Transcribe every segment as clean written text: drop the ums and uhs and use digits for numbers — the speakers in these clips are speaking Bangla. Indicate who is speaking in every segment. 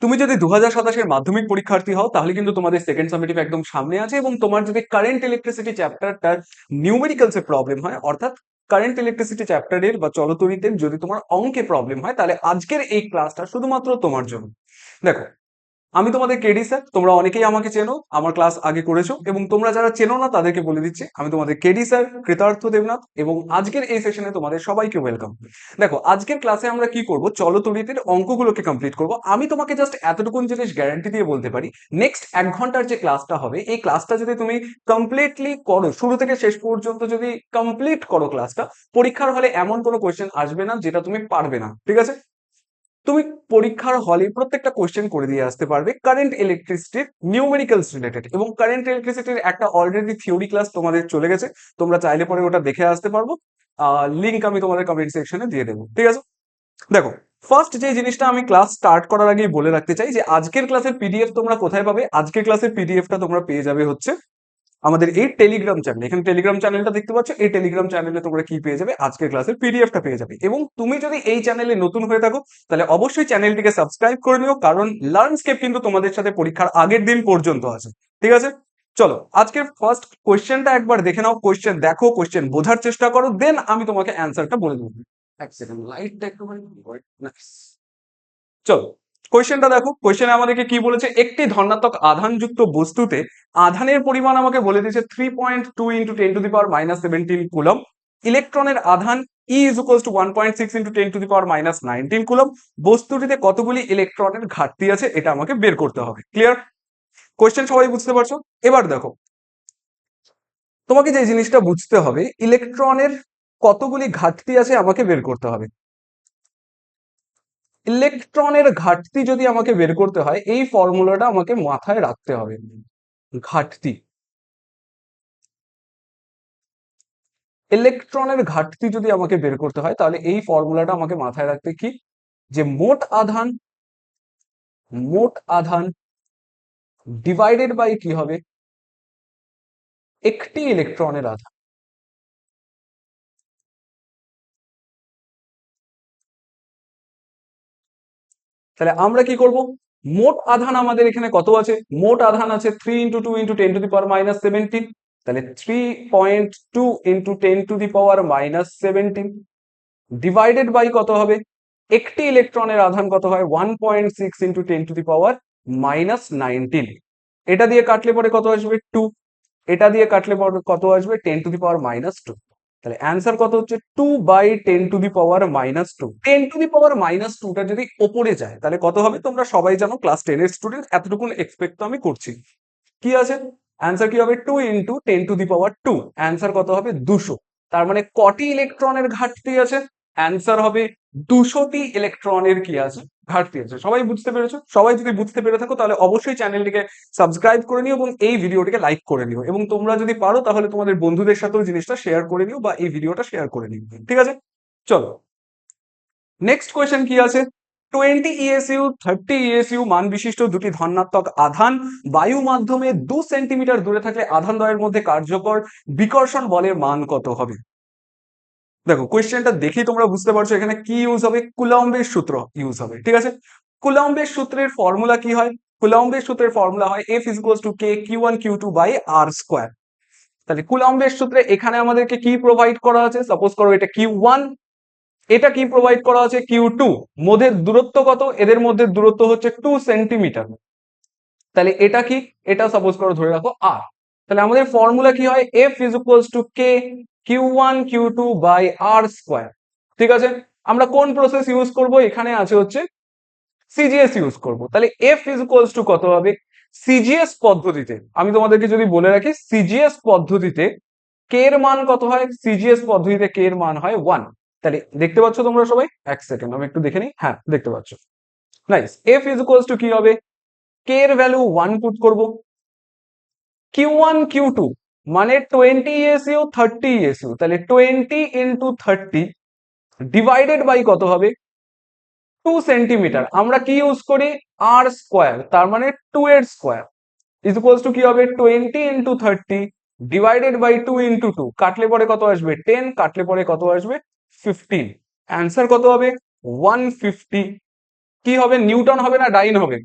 Speaker 1: তুমি যদি 2027 মাধ্যমিক পরীক্ষার্থী হও তাহলে কিন্তু তোমাদের সেকেন্ড সামেটিভ একদম সামনে আছে, এবং তোমার যদি কারেন্ট ইলেকট্রিসিটি চ্যাপ্টারটার নিউমেরিক্যালসে প্রবলেম হয়, অর্থাৎ কারেন্ট ইলেকট্রিসিটি চ্যাপ্টারের বা চলতরিতের যদি তোমার অঙ্কে প্রবলেম হয়, তাহলে আজকের এই ক্লাসটা শুধুমাত্র তোমার জন্য। দেখো, আমি তোমাদের কেডি স্যার, তোমরা অনেকেই আমাকে চেনো, আমার ক্লাস আগে করেছো, এবং তোমরা যারা চেনো না তাদেরকে বলে দিচ্ছি, আমি তোমাদের কেডি স্যার কৃতার্থ দেবনাথ, এবং আজকের এই সেশনে তোমাদের সবাইকে ওয়েলকাম। দেখো, আজকের ক্লাসে আমরা কি করব, চলতরিতের অঙ্কগুলোকে কমপ্লিট করব। আমি তোমাকে জাস্ট এতটুকুন জিনিস গ্যারান্টি দিয়ে বলতে পারি, নেক্সট 1 ঘন্টার যে ক্লাসটা হবে, এই ক্লাসটা যদি তুমি কমপ্লিটলি করো, শুরু থেকে শেষ পর্যন্ত যদি কমপ্লিট করো ক্লাসটা, পরীক্ষার হলে এমন কোনো কোয়েশ্চেন আসবে না যেটা তুমি পারবে না, ঠিক আছে? তুমি পরীক্ষার হলে প্রত্যেকটা কোশ্চেন করে দিয়ে আসতে পারবে কারেন্ট ইলেকট্রিসিটির নিউমেরিক্যালস রিলেটেড, এবং কারেন্ট ইলেকট্রিসিটির একটা অলরেডি থিওরি ক্লাস তোমাদের চলে গেছে, তোমরা চাইলে পরে ওটা দেখে আসতে পারবো। লিংক আমি তোমাদের কমেন্ট সেকশনে দিয়ে দেবো, ঠিক আছে? দেখো, ফার্স্ট যে জিনিসটা আমি ক্লাস স্টার্ট করার আগেই বলে রাখতে চাই, যে আজকের ক্লাসের পিডিএফ তোমরা কোথায় পাবে। আজকের ক্লাসের পিডিএফটা তোমরা পেয়ে যাবে হচ্ছে আমাদের এই টেলিগ্রাম চ্যানেল। এখানে টেলিগ্রাম চ্যানেলটা দেখতে পাচ্ছ, এই টেলিগ্রাম চ্যানেলে তোমরা কি পেয়ে যাবে, আজকের ক্লাসের পিডিএফটা পেয়ে যাবে। এবং তুমি যদি এই চ্যানেলে নতুন হয়ে থাকো তাহলে অবশ্যই চ্যানেলটিকে সাবস্ক্রাইব করে নিও, কারণ লার্নস্কেপ কিন্তু তোমাদের সাথে পরীক্ষার আগের দিন পর্যন্ত আছে, ঠিক আছে? চলো, আজকের ফার্স্ট কোয়েশ্চেনটা একবার দেখে নাও। কোয়েশ্চেন দেখো, কোয়েশ্চেন বোঝার চেষ্টা করো, দেন আমি তোমাকে অ্যান্সারটা বলে দেবো। এক সেকেন্ড, লাইটটা একটু চলো, কোয়েশ্চেনটা দেখো। কোয়েশ্চেনে আমাদেরকে কি বলেছে, একটি ধনাত্মক আধানযুক্ত বস্তুতে আধানের পরিমাণ আমাকে বলে দিয়েছে 3.2 ইন্টু 10⁻17 কুলম। ইলেকট্রনের আধান E is equals to 1.6 into 10⁻19 coulomb. বস্তুটিতে কতগুলি ইলেকট্রনের ঘাটতি আছে এটা আমাকে বের করতে হবে। ক্লিয়ার? কোয়েশ্চেন সবাই বুঝতে পারছো? এবার দেখো, তোমাকে যে জিনিসটা বুঝতে হবে, ইলেকট্রনের কতগুলি ঘাটতি আছে আমাকে বের করতে হবে। ইলেকট্রনের ঘাটতি যদি আমাকে বের করতে হয়, এই ফর্মুলাটা আমাকে মাথায় রাখতে হবে। ঘাটতি, ইলেকট্রনের ঘাটতি যদি আমাকে বের করতে হয়, তাহলে এই ফর্মুলাটা আমাকে মাথায় রাখতে কি, যে মোট আধান ডিভাইডেড বাই কি হবে, একটি ইলেকট্রনের আধান। তাহলে আমরা কি করব, মোট আধান আমাদের এখানে কত আছে, মোট আধান আছে 3 ইন্টু 2 ইন্টু 10⁻17। তাহলে 3.2 ইন্টু 10⁻17 ডিভাইডেড বাই কত হবে, একটি ইলেকট্রনের আধান কত হয়, 1.6 ইন্টু 10⁻19। এটা দিয়ে কাটলে পরে কত আসবে, 2। এটা দিয়ে কাটলে পরে কত আসবে, 10⁻²। তাহলে অ্যান্সার কত হচ্ছে, 2/10⁻²। 10⁻²টা যদি ওপরে যায় তাহলে কত হবে, তোমরা সবাই জানো, ক্লাস 10 এর স্টুডেন্ট, এতটুকুন এক্সপেক্ট তো আমি করছি। কি আছে, অ্যান্সার কি হবে, 2 ইন্টু 10⁻²। অ্যান্সার কত হবে, 200। তার মানে কটি ইলেকট্রনের ঘাটতি আছে, অ্যান্সার হবে 200টি ইলেকট্রনের কি আছে, ঘাটতি আছে। সবাই বুঝতে পেরেছো? সবাই যদি বুঝতে পেরে থাকো তাহলে অবশ্যই চ্যানেলটিকে সাবস্ক্রাইব করে নিও এবং এই ভিডিওটিকে লাইক করে নিও, এবং তোমরা যদি পারো তাহলে তোমাদের বন্ধুদের সাথেও জিনিসটা শেয়ার করে নিও, বা এই ভিডিওটা শেয়ার করে নিও, ঠিক আছে? চলো, নেক্সট কোয়েশ্চেন কি আছে, 20 ESU 30 ESU মান বিশিষ্ট দুটি ধনাত্মক আধান বায়ু মাধ্যমে 2 সেন্টিমিটার দূরে থাকলে আধান দ্বয়ের মধ্যে কার্যকর বিকর্ষণ বলের মান কত হবে। দেখো, কোয়েশ্চেনটা দেখেই তোমরা বুঝতে পারছো এখানে কি ইউজ হবে, কুলম্বের সূত্র ইউজ হবে, ঠিক আছে? কুলম্বের সূত্রের ফর্মুলা কি হয়, কুলম্বের সূত্রের ফর্মুলা হয় F is equals to K Q1 Q2 by R square। তাহলে কুলম্বের সূত্রে এখানে আমাদেরকে কি প্রোভাইড করা আছে, সাপোজ করো এটা Q1, এটা কি প্রোভাইড করা আছে, Q2। মধ্যে দূরত্ব কত, এদের মধ্যে দূরত্ব হচ্ছে 2 সেন্টিমিটার। তাহলে এটা কি, এটা সাপোজ করো ধরে রাখো R। তাহলে আমাদের ফর্মুলা কি হয়, F is equals to K Q1 Q2 by R square। ঠিক আছে, আমরা কোন প্রসেস ইউজ করব, এখানে আছে হচ্ছে সিজিএস ইউজ করব। তাহলে F is equals to কত হবে, সিজিএস পদ্ধতিতে আমি তোমাদেরকে যদি বলে রাখি, সিজিএস পদ্ধতিতে কে এর মান কত হয়, সিজিএস পদ্ধতিতে কে এর মান হয় 1। তাহলে দেখতে পাচ্ছ তোমরা সবাই, এক সেকেন্ড আমি একটু দেখে নিই, হ্যাঁ দেখতে পাচ্ছ, nice. F is equals to কি হবে, কে এর ভ্যালু 1 পুট করব, Q1 Q2 মানে 20 ESU 30 ESU, তাহলে 20 ইন্টু 30 ডিভাইডেড বাই কত হবে, 2 সেন্টিমিটার। আমরা কি ইউজ করি, আর স্কোয়ার, তার মানে 2 এর স্কোয়ার ইজ ইকুয়ালস টু কি হবে, 20 ইন্টু 30 ডিভাইডেড বাই 2 ইন্টু 2, কাটলে পরে কত আসবে, 10, কাটলে পরে কত আসবে, 15। অ্যান্সার কত হবে, 150। কি হবে, নিউটন হবে না ডাইন হবে,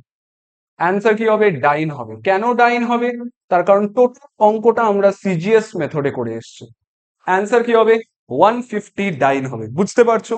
Speaker 1: অ্যান্সার কি হবে? ডাইন হবে। কেন ডাইন হবে? তার কারণ টোটাল অঙ্কটা আমরা সিজিএস মেথডে করে এসেছি। অ্যান্সার কি হবে? 150 ডাইন হবে। বুঝতে পারছো?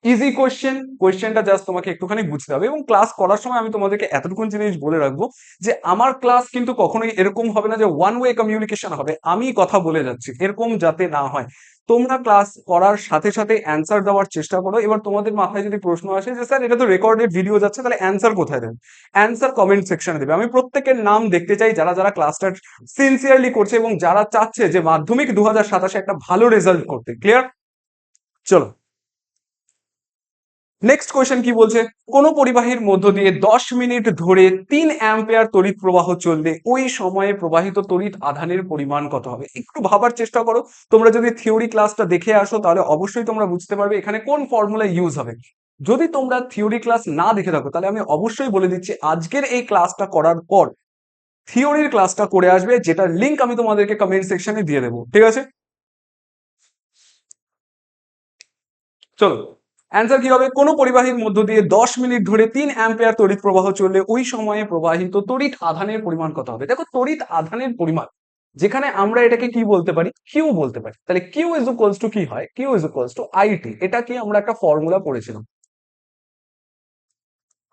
Speaker 1: ইজি কোয়েশ্চেন, কোয়েশ্চেনটা জাস্ট তোমাকে একটুখানি বুঝতে হবে। এবং ক্লাস করার সময় আমি তোমাদেরকে এতটুকুন জিনিস বলে রাখবো যে আমার ক্লাস কিন্তু কখনোই এরকম হবে না যে ওয়ান ওয়ে কমিউনিকেশন হবে, আমি কথা বলে যাচ্ছি, এরকম যাতে না হয়। তোমরা ক্লাস করার সাথে সাথে অ্যান্সার দেওয়ার চেষ্টা করো। এবার তোমাদের মাথায় যদি প্রশ্ন আসে যে স্যার এটা তো রেকর্ডেড ভিডিও যাচ্ছে, তাহলে অ্যান্সার কোথায় দেবে? অ্যান্সার কমেন্ট সেকশনে দেবে। আমি প্রত্যেকের নাম দেখতে চাই যারা যারা ক্লাসটা সিনসিয়ারলি করছে এবং যারা চাচ্ছে যে মাধ্যমিক 2027 একটা ভালো রেজাল্ট করতে। ক্লিয়ার? চলো নেক্সট কোয়েশ্চেন কি বলছে? কোন পরিবাহীর মধ্য দিয়ে 10 মিনিট ধরে 3 অ্যাম্পিয়ার তড়িৎ প্রবাহ চললে ওই সময়ে প্রবাহিত তড়িৎ আধানের পরিমাণ কত হবে? একটু ভাবার চেষ্টা করো। তোমরা যদি থিওরি ক্লাসটা দেখে আসো তাহলে অবশ্যই তোমরা বুঝতে পারবে এখানে কোন ফর্মুলা ইউজ হবে। যদি তোমরা থিওরি ক্লাস না দেখে থাকো তাহলে আমি অবশ্যই বলে দিচ্ছি আজকের এই ক্লাসটা করার পর থিওরির ক্লাসটা করে আসবে, যেটার লিংক আমি তোমাদেরকে কমেন্ট সেকশনে দিয়ে দেবো। ঠিক আছে? চলো অ্যান্সার কি হবে? কোন পরিবাহীর মধ্য দিয়ে 10 মিনিট ধরে 3 অ্যাম্পিয়ার তড়িৎ প্রবাহ চললে ওই সময়ে প্রবাহিত তড়িৎ আধানের পরিমাণ কত হবে? দেখো তড়িৎ আধানের পরিমাণ, যেখানে আমরা এটাকে কি বলতে পারি? কিউ বলতে পারি। তাহলে কিউ ইজ ইকুয়ালস টু কি হয়? Q is equals to I. T কি আমরা একটা ফর্মুলা পড়েছিলাম।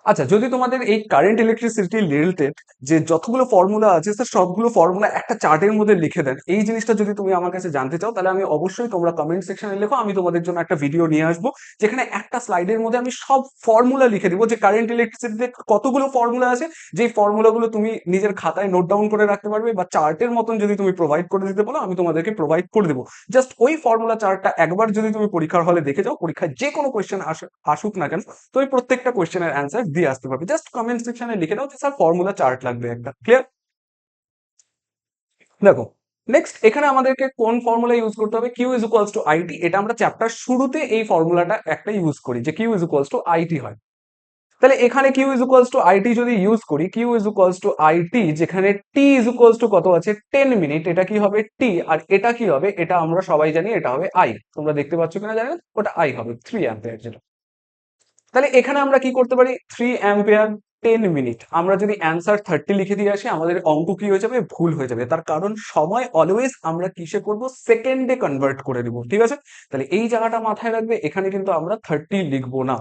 Speaker 1: আচ্ছা, যদি তোমাদের এই কারেন্ট ইলেকট্রিসিটি রিলেটেড যে যতগুলো ফর্মুলা আছে স্যার সবগুলো ফর্মুলা একটা চার্টের মধ্যে লিখে দেন, এই জিনিসটা যদি তুমি আমার কাছে জানতে চাও তাহলে আমি অবশ্যই, তোমরা কমেন্ট সেকশনে লেখো, আমি তোমাদের জন্য একটা ভিডিও নিয়ে আসবো যেখানে একটা স্লাইডের মধ্যে আমি সব ফর্মুলা লিখে দিব যে কারেন্ট ইলেকট্রিসিটিতে কতগুলো ফর্মুলা আছে, যেই ফর্মুলাগুলো তুমি নিজের খাতায় নোট ডাউন করে রাখতে পারবে বা চার্টের মতন যদি তুমি প্রোভাইড করে দিতে বলো আমি তোমাদেরকে প্রোভাইড করে দেবো। জাস্ট ওই ফর্মুলা চার্টটা একবার যদি তুমি পরীক্ষার হলে দেখে যাও, পরীক্ষায় যে কোনো কোয়েশ্চেন আসুক না কেন তো এই প্রত্যেকটা কোয়েশ্চেনের অ্যান্সার দিয়ে আসতে পারবে। জাস্ট কমেন্ট সেকশনে লিখে দাও যে স্যার ফর্মুলা চার্ট লাগবে একটা। ক্লিয়ার? দেখো নেক্সট এখানে আমাদেরকে কোন ফর্মুলা ইউজ করতে হবে? Q is equals to I. T আমরা চ্যাপ্টার শুরুতে এই ফর্মুলাটা একটা ইউজ করি যে Q is equals to I T. তাহলে এখানে Q is equals to I T use করি, Q is equals to I, যেখানে টি ইজ ইকুয়ালস টু কত আছে? 10 মিনিট। এটা কি হবে? টি। আর এটা কি হবে? এটা আমরা সবাই জানি এটা হবে আই। তোমরা দেখতে পাচ্ছ কিনা জানি না, ওটা আই হবে 3 অ্যাম্পিয়ার যেটা। তাহলে এখানে আমরা কি করতে পারি? 3 অ্যাম্পিয়ার 10 মিনিট। আমরা যদি অ্যান্সার 30 লিখে দিয়ে আসি আমাদের অঙ্ক কি হয়ে যাবে? ভুল হয়ে যাবে। তার কারণ সময় অলওয়েজ আমরা কিসে করব? সেকেন্ডে কনভার্ট করে দিব। ঠিক আছে? তাহলে এই জায়গাটা মাথায় রাখবে, এখানে কিন্তু আমরা 30 লিখবো না।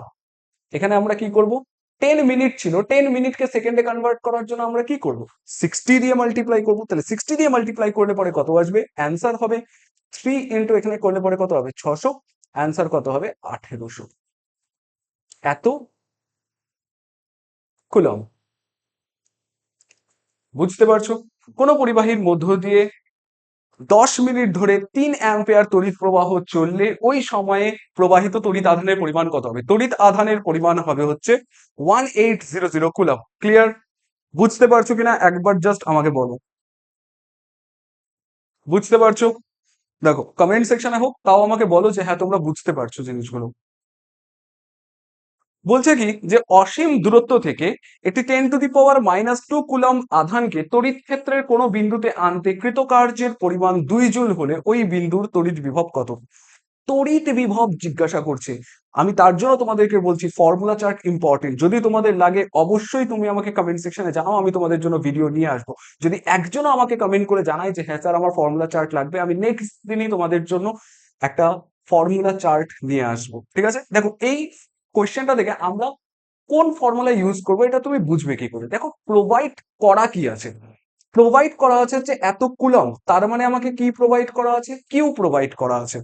Speaker 1: এখানে আমরা কি করব? 10 মিনিট ছিল, 10 মিনিটকে সেকেন্ডে কনভার্ট করার জন্য আমরা কি করব? 60 দিয়ে মাল্টিপ্লাই করব। তাহলে 60 দিয়ে মাল্টিপ্লাই করলে পরে কত আসবে? অ্যান্সার হবে 3 ইন্টু এখানে করলে পরে কত হবে? 600। অ্যান্সার কত হবে? 1800। এত কুলম। বুঝতে পারছো? কোন পরিবাহীর মধ্য দিয়ে 10 মিনিট ধরে 3 অ্যাম্পিয়ার তড়িৎ প্রবাহ চললে ওই সময়ে প্রবাহিত তড়িৎ আধানের পরিমাণ কত হবে? তড়িৎ আধানের পরিমাণ হবে হচ্ছে 1800 কুলম। ক্লিয়ার? বুঝতে পারছো কিনা একবার জাস্ট আমাকে বলো। বুঝতে পারছো? দেখো কমেন্ট সেকশনে হোক, তাও আমাকে বলো যে হ্যাঁ তোমরা বুঝতে পারছো জিনিসগুলো। বলছে কি যে অসীম দূরত্ব থেকে একটি 10⁻⁻² কুলম্ব আধানকে তড়িৎ ক্ষেত্রের কোনো বিন্দুতে আনতে কৃতকার্যের পরিমাণ 2 জুল হলে ওই বিন্দুর তড়িৎ বিভব কত? তড়িৎ বিভব জিজ্ঞাসা করছে। আমি তার জন্য তোমাদেরকে বলছি ফর্মুলা চার্ট ইম্পর্টেন্ট। যদি তোমাদের লাগে অবশ্যই তুমি আমাকে কমেন্ট সেকশনে জানাও, আমি তোমাদের জন্য ভিডিও নিয়ে আসবো। যদি একজনও আমাকে কমেন্ট করে জানায় যে হ্যাঁ স্যার আমার ফর্মুলা চার্ট লাগবে, আমি নেক্সট দিনই তোমাদের জন্য একটা ফর্মুলা চার্ট নিয়ে আসবো। ঠিক আছে? দেখো এই কোয়েশ্চেনটা দেখে আমরা কোন ফর্মুলা ইউজ করবো এটা তুমি বুঝবে কি করে? দেখো প্রোভাইড করা কি আছে? প্রোভাইড করা আছে হচ্ছে এত কুলম, তার মানে আমাকে কি প্রোভাইড করা আছে? কিউ প্রোভাইড করা আছে।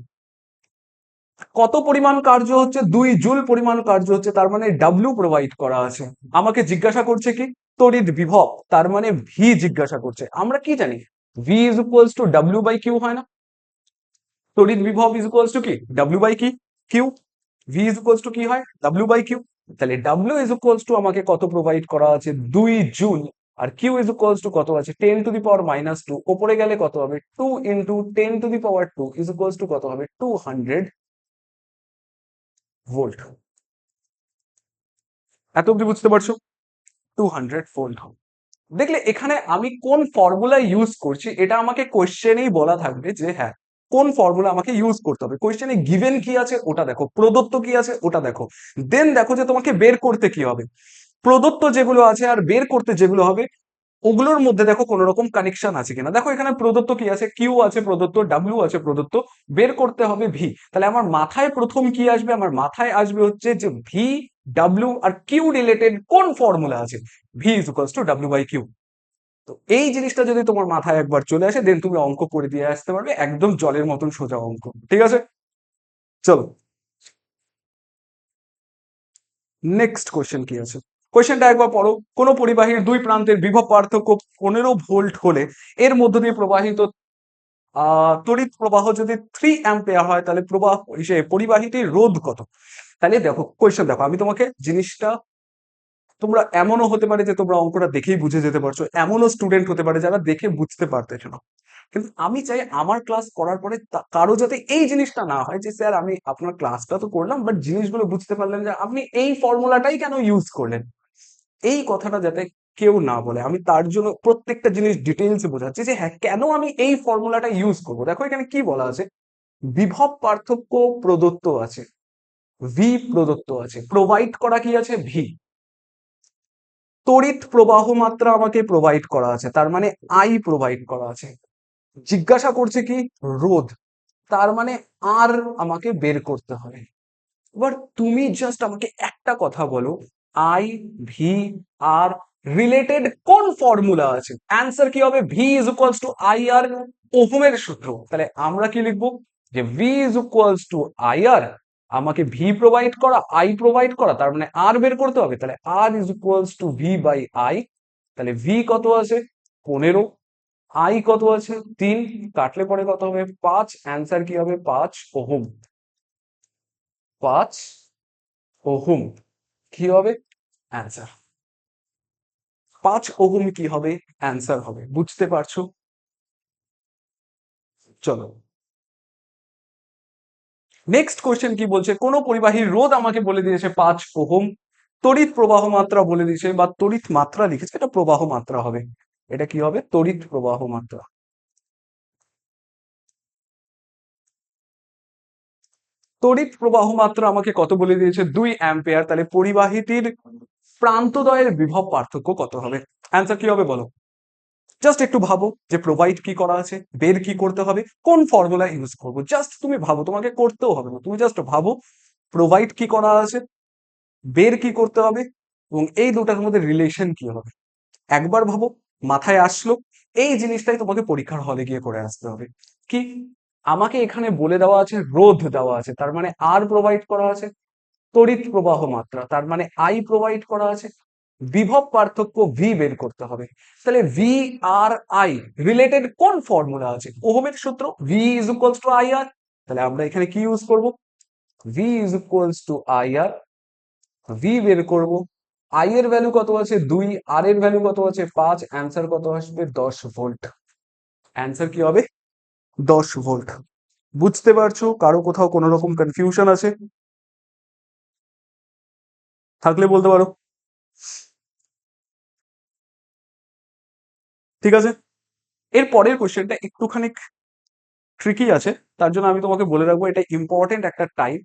Speaker 1: কত পরিমাণ কার্য হচ্ছে? 2 জুল পরিমাণ কার্য হচ্ছে, তার মানে ডাব্লিউ প্রোভাইড করা আছে। আমাকে জিজ্ঞাসা করছে কি? তড়িৎ বিভব, তার মানে ভি জিজ্ঞাসা করছে। আমরা কি জানি? V is equals to W by Q হয় না? তড়িৎ বিভব ইজ ইকুয়ালস টু কি? ডাব্লিউ বাই কি? Q. V is equals to কি হয়? W by Q. তাহলে ডাব্লিউ ইজ ইকুয়ালস টু আমাকে কত প্রোভাইড করা আছে? 2 জুল। আর কিউ ইজ ইকুয়ালস টু কত আছে? 10⁻²। ওপরে গেলে কত হবে? 2 ইন্টু 10⁻² ইজ ইকুয়ালস টু কত হবে? 200 ভোল্ট। এত অব্দি বুঝতে পারছো? 200 ভোল্ট। দেখলে এখানে আমি কোন ফর্মুলা ইউজ করছি এটা আমাকে কোশ্চেনেই বলা থাকবে যে হ্যাঁ কোন ফর্মুলা আমাকে ইউজ করতে হবে। কোশ্চেনে গিভেন কি আছে ওটা দেখো, প্রদত্ত কি আছে ওটা দেখো, দেন দেখো যে তোমাকে বের করতে কি হবে। প্রদত্ত যেগুলো আছে আর বের করতে যেগুলো হবে ওগুলোর মধ্যে দেখো কোনো রকম কানেকশন আছে কিনা। দেখো এখানে প্রদত্ত কি আছে, কিউ আছে প্রদত্ত, ডাব্লিউ আছে প্রদত্ত, বের করতে হবে ভি। তাহলে আমার মাথায় প্রথম কি আসবে, আমার মাথায় আসবে হচ্ছে যে ভি, ডাব্লিউ আর কিউ রিলেটেড কোন ফর্মুলা আছে, V is equals to W by Q. তো এই জিনিসটা যদি তোমার মাথায় একবার চলে আসে দেন তুমি অঙ্ক করে দিয়ে আসতে পারবে, একদম জলের মতন সোজা অঙ্ক। ঠিক আছে, চলো নেক্সট কোশ্চেন কি আছে। কোশ্চেনটা একবার পড়ো। কোন পরিবাহীর দুই প্রান্তের বিভব পার্থক্য 15 ভোল্ট হলে এর মধ্য দিয়ে প্রবাহিত তড়িৎ প্রবাহ যদি 3 অ্যাম্পিয়ার হয় তাহলে প্রবাহ পরিবাহীটির রোধ কত। তাহলে দেখো কোয়েশ্চেন দেখো, আমি তোমাকে জিনিসটা, তোমরা এমনও হতে পারে যে তোমরা অঙ্কটা দেখেই বুঝে যেতে পারছো, এমনও স্টুডেন্ট হতে পারে যারা দেখে বুঝতে পারতেছে না। কিন্তু আমি চাই আমার ক্লাস করার পরে কারো যাতে এই জিনিসটা না হয় যে স্যার আমি আপনার ক্লাসটা তো করলাম বাট জিনিসগুলো বুঝতে পারলেন যে আপনি এই ফর্মুলাটাই কেন ইউজ করলেন, এই কথাটা যাতে কেউ না বলে। আমি তার জন্য প্রত্যেকটা জিনিস ডিটেলসে বোঝাচ্ছি যে হ্যাঁ কেন আমি এই ফর্মুলাটা ইউজ করবো। দেখো এখানে কি বলা আছে, বিভব পার্থক্য প্রদত্ত আছে, ভি প্রদত্ত আছে, প্রোভাইড করা কি আছে ভি, তড়িৎ প্রবাহ মাত্রা আমাকে প্রোভাইড করা আছে তার মানে আই প্রোভাইড করা আছে, জিজ্ঞাসা করছে কি রোধ, তার মানে আর আমাকে বের করতে হবে। এবার তুমি জাস্ট আমাকে একটা কথা বলো, আই, ভি, আর রিলেটেড কোন ফর্মুলা আছে, অ্যান্সার কি হবে V is equals to I R, ওহমের সূত্র। তাহলে আমরা কি লিখবো যে V is equals to I R, আমাকে ভি প্রোভাইড করা আই প্রোভাইড করা তার মানে আর বের করতে হবে, তাহলে R is equals to V by I. তাহলে ভি কত আছে 15, আই কত আছে 3, কাটলে পরে কত হবে 5, অ্যান্সার কি হবে 5 ওহম। 5 ওহম কি হবে অ্যান্সার, 5 ওহম কি হবে অ্যান্সার হবে, বুঝতে পারছো। চলো নেক্সট কোশ্চেন কি বলছে, কোন পরিবাহীর রোধ আমাকে বলে দিয়েছে 5 ওহম, তড়িৎ প্রবাহ মাত্রা বলে দিয়েছে বা তড়িৎ মাত্রা লিখেছে, এটা প্রবাহ মাত্রা হবে, এটা কি হবে তড়িৎ প্রবাহ মাত্রা। তড়িৎ প্রবাহ মাত্রা আমাকে কত বলে দিয়েছে 2 অ্যাম্পিয়ার, তাহলে পরিবাহীটির প্রান্তদ্বয়ের বিভব পার্থক্য কত হবে, অ্যান্সার কি হবে বলো। জাস্ট একটু ভাবো যে প্রোভাইড কি করা আছে, বের কি করতে হবে, কোন ফর্মুলা ইউজ করবো, জাস্ট তুমি ভাবো, তোমাকে করতেও হবে না, তুমি জাস্ট ভাবো প্রোভাইড কি করা আছে, বের কি করতে হবে, এবং এই দুটার মধ্যে রিলেশন কি হবে। একবার ভাবো, মাথায় আসলো, এই জিনিসটাই তোমাকে পরীক্ষার হলে গিয়ে করে আসতে হবে। কি আমাকে এখানে বলে দেওয়া আছে রোধ দেওয়া আছে তার মানে আর প্রোভাইড করা আছে, তড়িৎ প্রবাহ মাত্রা তার মানে আই প্রোভাইড করা আছে, বিভব পার্থক্য ভি বের করতে হবে। তাহলে ভি আর আই রিলেটেড কোন ফর্মুলা আছে, ওহমের সূত্র, V is equals to I R. তাহলে আমরা এখানে কি ইউজ করব, V is equals to I R, V বের করব, আই এর ভ্যালু কত আছে 2, আর এর ভ্যালু কত আছে 5, অ্যান্সার কত আসবে 10 ভোল্ট, অ্যান্সার কি হবে 10 ভোল্ট। বুঝতে পারছো, কারো কোথাও কোনো রকম কনফিউশন আছে থাকলে বলতে পারো। ঠিক আছে, এর পরের কোশ্চেনটা একটুখানি ট্রিকি আছে, তার জন্য আমি তোমাকে বলে রাখবো এটা ইম্পর্টেন্ট একটা টাইপ,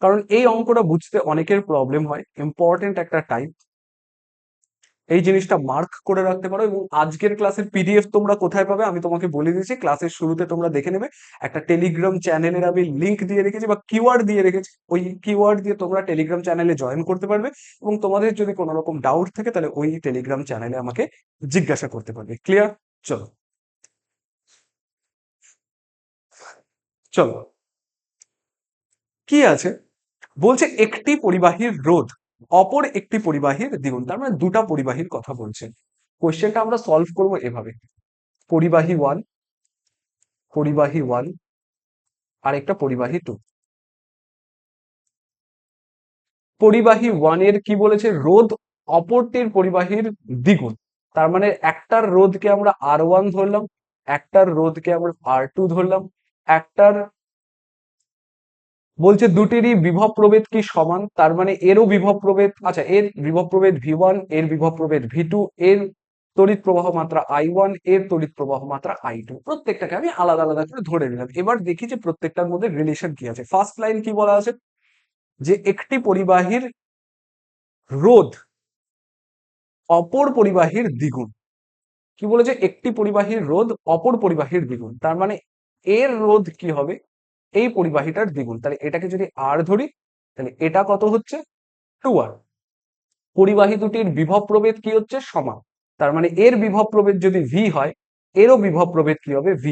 Speaker 1: কারণ এই অঙ্কটা বুঝতে অনেকের প্রবলেম হয়, ইম্পর্টেন্ট একটা টাইপ, এই জিনিসটা মার্ক করে রাখতে পারো। এবং আজকের ক্লাসের পিডিএফ তোমরা কোথায় পাবে আমি তোমাকে বলে দিয়েছি, ক্লাসের শুরুতে তোমরা দেখে নেবে, একটা টেলিগ্রাম চ্যানেলের আমি লিংক দিয়ে রেখেছি বা কিওয়ার্ড দিয়ে রেখেছি, ওই কিওয়ার্ড দিয়ে তোমরা টেলিগ্রাম চ্যানেলে জয়েন করতে পারবে, এবং তোমাদের যদি কোনো রকম ডাউট থাকে তাহলে ওই টেলিগ্রাম চ্যানেলে আমাকে জিজ্ঞাসা করতে পারবে। ক্লিয়ার, চলো চলো কি আছে, বলছে একটি পরিবাহীর রোধ অপর একটি পরিবাহীর দ্বিগুণ, তার মানে দুটা পরিবাহীর কথা বলছে। কোশ্চেনটা আমরা সলভ করব এভাবে, পরিবাহী ওয়ান, পরিবাহী ওয়ান আর একটা পরিবাহী টু। পরিবাহী ওয়ান এর কি বলেছে রোধ অপরটির পরিবাহীর দ্বিগুণ, তার মানে একটার রোধকে আমরা R1 ধরলাম, একটার রোধকে আমরা R2 ধরলাম, একটার বলছে দুটিরই বিভব প্রভেদ কি সমান, তার মানে এরও বিভব প্রভেদ, আচ্ছা এর বিভব প্রভেদ V1, এর বিভব প্রভেদ V2, এর তড়িৎ প্রবাহ মাত্রা I1, এর তড়িৎ প্রবাহ মাত্রা I2, প্রত্যেকটাকে আমি আলাদা আলাদা করে ধরে নিলাম। এবার দেখি যে প্রত্যেকটার মধ্যে রিলেশন কি আছে। ফার্স্ট লাইন কি বলা আছে, যে একটি পরিবাহীর রোধ অপর পরিবাহীর দ্বিগুণ। কি বলেছে? একটি পরিবাহীর রোধ অপর পরিবাহীর দ্বিগুণ, তার মানে এর রোধ কি হবে? এই পরিবাহীটার দ্বিগুণ। তাহলে এটাকে যদি আর ধরি, তাহলে এটা কত হচ্ছে? 2r। পরিবাহী দুটির বিভব প্রভেদ কি হচ্ছে? সমান। তার মানে এর বিভব প্রভেদ যদি v হয়, এরও বিভব প্রভেদ কি হবে? v।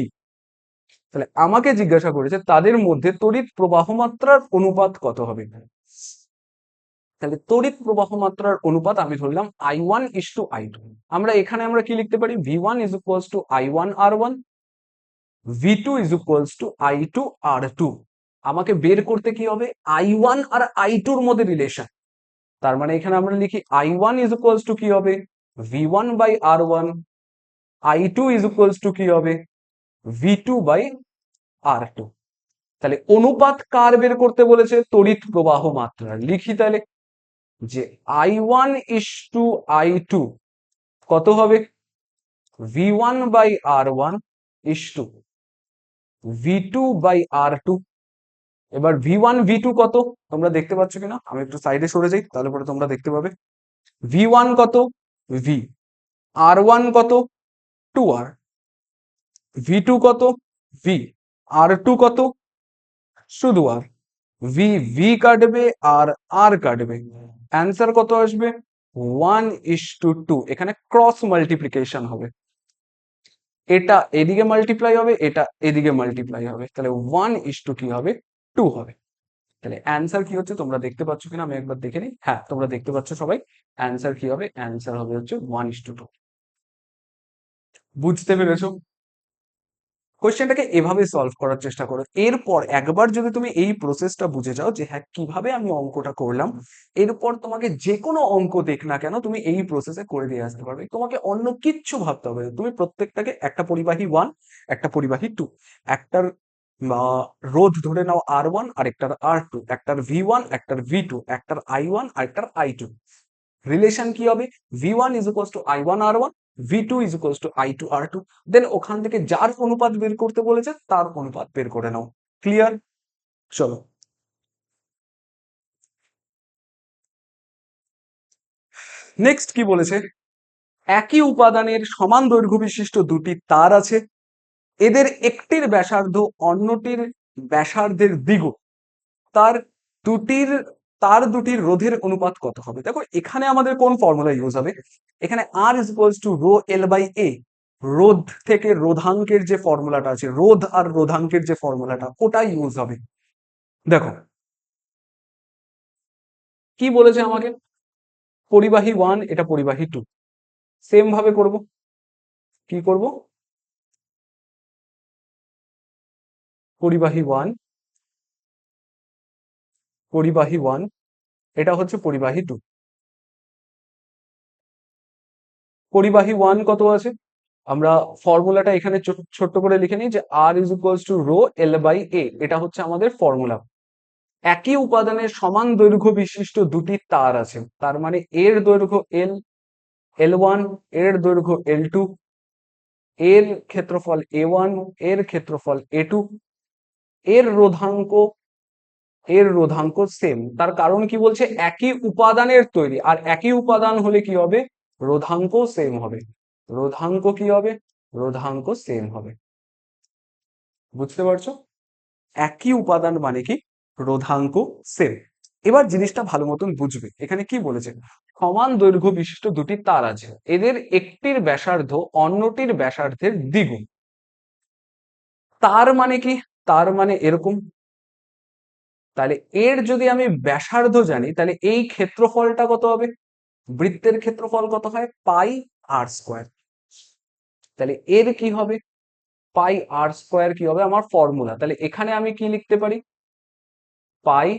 Speaker 1: তাহলে আমাকে জিজ্ঞাসা করেছে তাদের মধ্যে তড়িৎ প্রবাহ মাত্রার অনুপাত কত হবে। তাহলে তড়িৎ প্রবাহ মাত্রার অনুপাত আমি ধরলাম I1:I2। আমরা কি লিখতে পারি? V1 is equals to I1R1, V2 is equals to I2R2। আমাকে বের করতে কি হবে? I1 আর I2 এর মধ্যে রিলেশন। তার মানে এখানে আমরা লিখি I1 is equals to কি হবে? V1/R1, I2 is equals to কি হবে? V2/R2। তাহলে অনুপাত কার বের করতে বলেছে? তড়িৎ প্রবাহ মাত্রা। লিখি তাহলে যে I1:I2 কত হবে? V1/R1 is to V2/R2। এবার V1 V2 কত তোমরা দেখতে পাচ্ছ কিনা? আমি একটু সাইডে সরে যাই, তাহলে পরে তোমরা দেখতে পাবে। V1 কত? V। R1 কত? 2R। V2 কত? V। R2 কত? শুধু R। V কাটবে আর R কাটবে, অ্যান্সার কত আসবে? 1:2। এখানে ক্রস মাল্টিপ্লিকেশন হবে, এটা এদিকে মাল্টিপ্লাই হবে, এটা এদিকে মাল্টিপ্লাই হবে, তাহলে 1:2 কি হবে? 2 হবে। তাহলে অ্যান্সার কি হচ্ছে তোমরা দেখতে পাচ্ছ কিনা আমি একবার দেখে নিই। হ্যাঁ, তোমরা দেখতে পাচ্ছ সবাই। অ্যান্সার কি হবে? অ্যান্সার হবে হচ্ছে 1:2। বুঝতে পেরেছো? কোশ্চেনটাকে এভাবে সলভ করার চেষ্টা করো। এরপর একবার যদি তুমি এই প্রসেসটা বুঝে যাও যে হ্যাঁ কিভাবে আমি অঙ্কটা করলাম, এরপর তোমাকে যে কোনো অঙ্ক দেখ না কেন তুমি এই প্রসেসে করে দিয়ে আসতে পারবে। তোমাকে অন্য কিচ্ছু ভাবতে হবে না। তুমি প্রত্যেকটাকে একটা পরিবাহী 1, একটা পরিবাহী 2, একটার রোধ ধরে নাও R1 আর একটার R2, একটার V1 একটার V2, একটার I1 আর একটার I2। রিলেশন কি হবে? V1 is equals to I1R1, V2 is equals to I2R2। দেন ওখান থেকে যার অনুপাত বের করতে বলেছে তার অনুপাত বের করে নাও। ক্লিয়ার? চলো নেক্সট কি বলেছে? একই উপাদানের সমান দৈর্ঘ্য বিশিষ্ট দুটি তার আছে, এদের একটির ব্যাসার্ধ অন্যটির ব্যাসার্ধের দ্বিগুণ। তার দুটির দুটির রোধের অনুপাত কত হবে? দেখো এখানে আমাদের কোন ফর্মুলা ইউজ হবে? এখানে R is equals to rho L/A। রোধ থেকে রোধাঙ্কের যে ফর্মুলাটা আছে, রোধ আর রোধাঙ্কের যে ফর্মুলাটা, ওটাই ইউজ হবে। দেখো কি বলেছে আমাকে? পরিবাহী 1 এটা পরিবাহী 2, সেম ভাবে করব। কি করব? পরিবাহী 1 পরিবাহী 1 এটা হচ্ছে পরিবাহী 2। পরিবাহী 1 কত আছে? আমরা ফর্মুলাটা এখানে ছোট্ট করে লিখে নিই যে R is equals to rho L/A। এটা হচ্ছে আমাদের ফর্মুলা। একই উপাদানের সমান দৈর্ঘ্য বিশিষ্ট দুটি তার আছে, তার মানে এর দৈর্ঘ্য L1, এর দৈর্ঘ্য L2, এর ক্ষেত্রফল A1, এর ক্ষেত্রফল A2, এর রোধাঙ্ক সেম। তার কারণ কি বলছে? একই উপাদানের তৈরি, আর একই উপাদান হলে কি হবে? রোধাঙ্ক সেম হবে। রোধাঙ্ক কি হবে? রোধাঙ্ক সেম হবে। বুঝতে পারছো? একই উপাদান মানে কি? রোধাঙ্ক সেম। এবার জিনিসটা ভালো মতন বুঝবে। এখানে কি বলেছে? সমান দৈর্ঘ্য বিশিষ্ট দুটি তার আছে, এদের একটির ব্যাসার্ধ অন্যটির ব্যাসার্ধের দ্বিগুণ। তার মানে কি? তার মানে এরকম। তাহলে এর যদি আমি ব্যাসার্ধ জানি, তাহলে এই ক্ষেত্রফলটা কত হবে? বৃত্তের ক্ষেত্রফল কত হয়? পাই আর স্কোয়ার। তাহলে এর কি হবে? পাই আর স্কোয়ার কি হবে? আমার ফর্মুলা। তাহলে এখানে আমি কি লিখতে পারি? পাই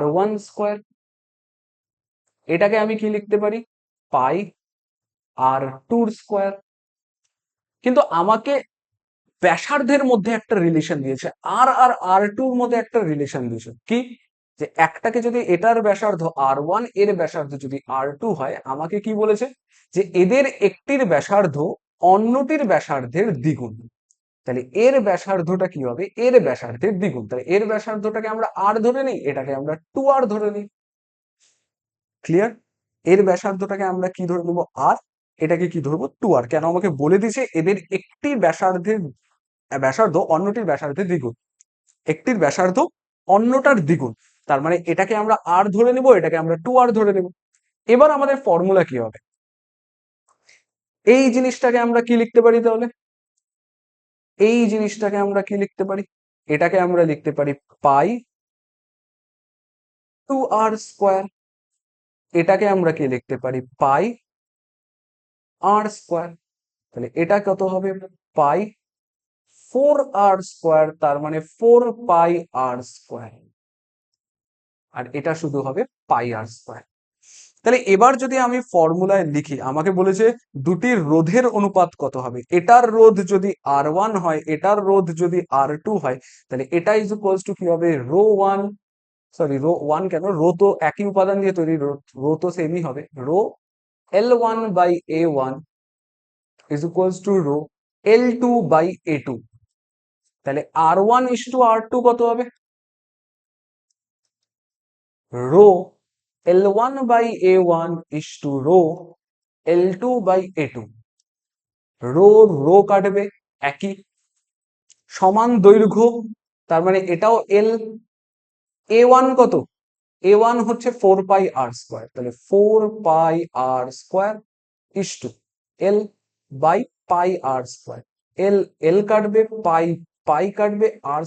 Speaker 1: R1 স্কোয়ার। এটাকে আমি কি লিখতে পারি? পাই R2 স্কোয়ার। কিন্তু আমাকে ব্যাসার্ধের মধ্যে একটা রিলেশন দিয়েছে, আর R2 মধ্যে একটা রিলেশন দিয়েছে কি? যে একটাকে যদি এটার ব্যাসার্ধ R1, এর ব্যাসার্ধ যদি R2 হয়, আমাকে কি বলেছে? যে এদের একটির ব্যাসার্ধ অন্যটির ব্যাসার্ধের দ্বিগুণ। তাহলে এর ব্যাসার্ধটা কি হবে? এর ব্যাসার্ধের দ্বিগুণ। তাহলে এর ব্যাসার্ধটাকে আমরা R ধরে নিই, এটাকে আমরা 2R ধরে নিই। ক্লিয়ার? এর ব্যাসার্ধটাকে আমরা কি ধরে নেবো আর, এটাকে কি ধরবো 2r। কেন আমাকে বলে দিয়েছে এদের একটি ব্যাসার্ধ অন্যটির ব্যাসার্ধের দ্বিগুণ, একটির ব্যাসার্ধ অন্যটার দ্বিগুণ, তার মানে এটাকে আমরা আর ধরে নেব, এটাকে আমরা 2r ধরে নেব। এবার আমাদের ফর্মুলা কি হবে, এই জিনিসটাকে আমরা কি লিখতে পারি তাহলে, এই জিনিসটাকে আমরা কি লিখতে পারি, এটাকে আমরা লিখতে পারি পাই 2r²। এটাকে আমরা কি লিখতে পারি পাই r²। তাহলে এটা কত হবে পাই 4r², তার মানে 4πr²। আর এটা শুধু হবে πr²। তাহলে এবার যদি আমি ফর্মুলায় লিখি, আমাকে বলেছে দুটির রোধের অনুপাত কত হবে, এটার রোধ যদি r1 হয়, এটার রোধ যদি r2 হয়, তাহলে এটা ইজ ইকুয়ালস টু কি হবে ρ1, সরি ρ1 কেন, রো তো একই উপাদান দিয়ে তৈরি, রো তো সেমই হবে, rho L1/A1 is equals to rho L2/A2। তাহলে R1:R2 কত হবে, rho L1/A1 is to rho L2/A2। Rho rho কাটবে একই, সমান দৈর্ঘ্য, তার মানে এটাও L। A1 কত, A1 হচ্ছে 4πr², তাহলে 4πr² ইস টু L/πr²। এল এল কাটবে, পাই পাই কাটবে, r²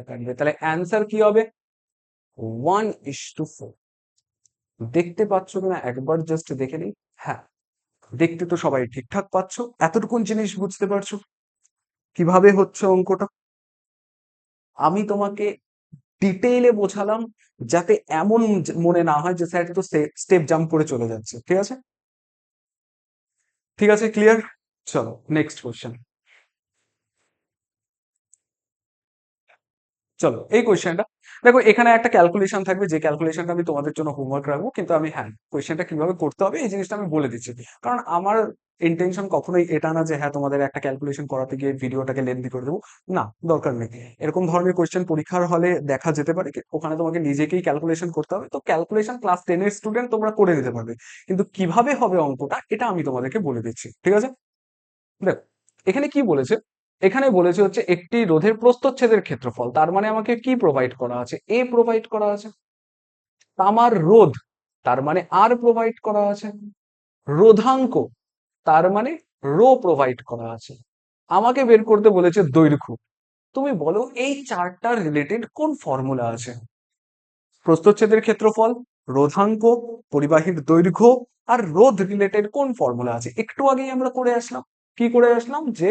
Speaker 1: কাটবে, তাহলে অ্যান্সার কি হবে 1:4। দেখতে পাচ্ছ কিনা একবার জাস্ট দেখে নিই। হ্যাঁ, দেখতে তো সবাই ঠিকঠাক পাচ্ছ, এতটুকুন জিনিস বুঝতে পারছো কিভাবে হচ্ছে অঙ্কটা। আমি তোমাকে ডিটেইলে বোঝালাম যাতে এমন মনে না হয় যে স্যার তো স্টেপ জাম্প করে চলে যাচ্ছে। ঠিক আছে, ঠিক আছে, ক্লিয়ার। চলো নেক্সট কোশ্চেন। চলো এই কোয়েশ্চেনটা দেখো, এখানে একটা ক্যালকুলেশন থাকবে, যে ক্যালকুলেশনটা আমি তোমাদের জন্য হোমওয়ার্ক রাখবো, কিন্তু আমি হ্যাঁ কোয়েশ্চেনটা কিভাবে করতে হবে এই জিনিসটা আমি বলে দিচ্ছি। কারণ আমার ইন্টেনশন কখনোই এটা না যে হ্যাঁ তোমাদের একটা ক্যালকুলেশন করাতে গিয়ে ভিডিওটাকে লেন্দি করে দেবো, না, দরকার নেই। এরকম ধরনের কোয়েশ্চেন পরীক্ষার হলে দেখা যেতে পারে, ওখানে তোমাকে নিজেকেই ক্যালকুলেশন করতে হবে, তো ক্যালকুলেশন ক্লাস 10-এর স্টুডেন্ট তোমরা করে নিতে পারবে, কিন্তু কিভাবে হবে অঙ্কটা এটা আমি তোমাদেরকে বলে দিচ্ছি। ঠিক আছে, দেখো এখানে কি বলেছে, এখানে বলেছে হচ্ছে একটি রোধের প্রস্থচ্ছেদের ক্ষেত্রফল, তার মানে আমাকে কি প্রোভাইড করা আছে, এ প্রোভাইড করা আছে। তামার রোধ, তার মানে আর প্রোভাইড করা আছে। রোধাঙ্ক, তার মানে রো প্রোভাইড করা আছে। আমাকে বের করতে বলেছে দৈর্ঘ্য। তুমি বলো এই চারটার রিলেটেড কোন ফর্মুলা আছে, প্রস্থচ্ছেদের ক্ষেত্রফল, রোধাঙ্ক, পরিবাহীর দৈর্ঘ্য আর রোধ রিলেটেড কোন ফর্মুলা আছে। একটু আগেই আমরা করে আসলাম, কি করে আসলাম, যে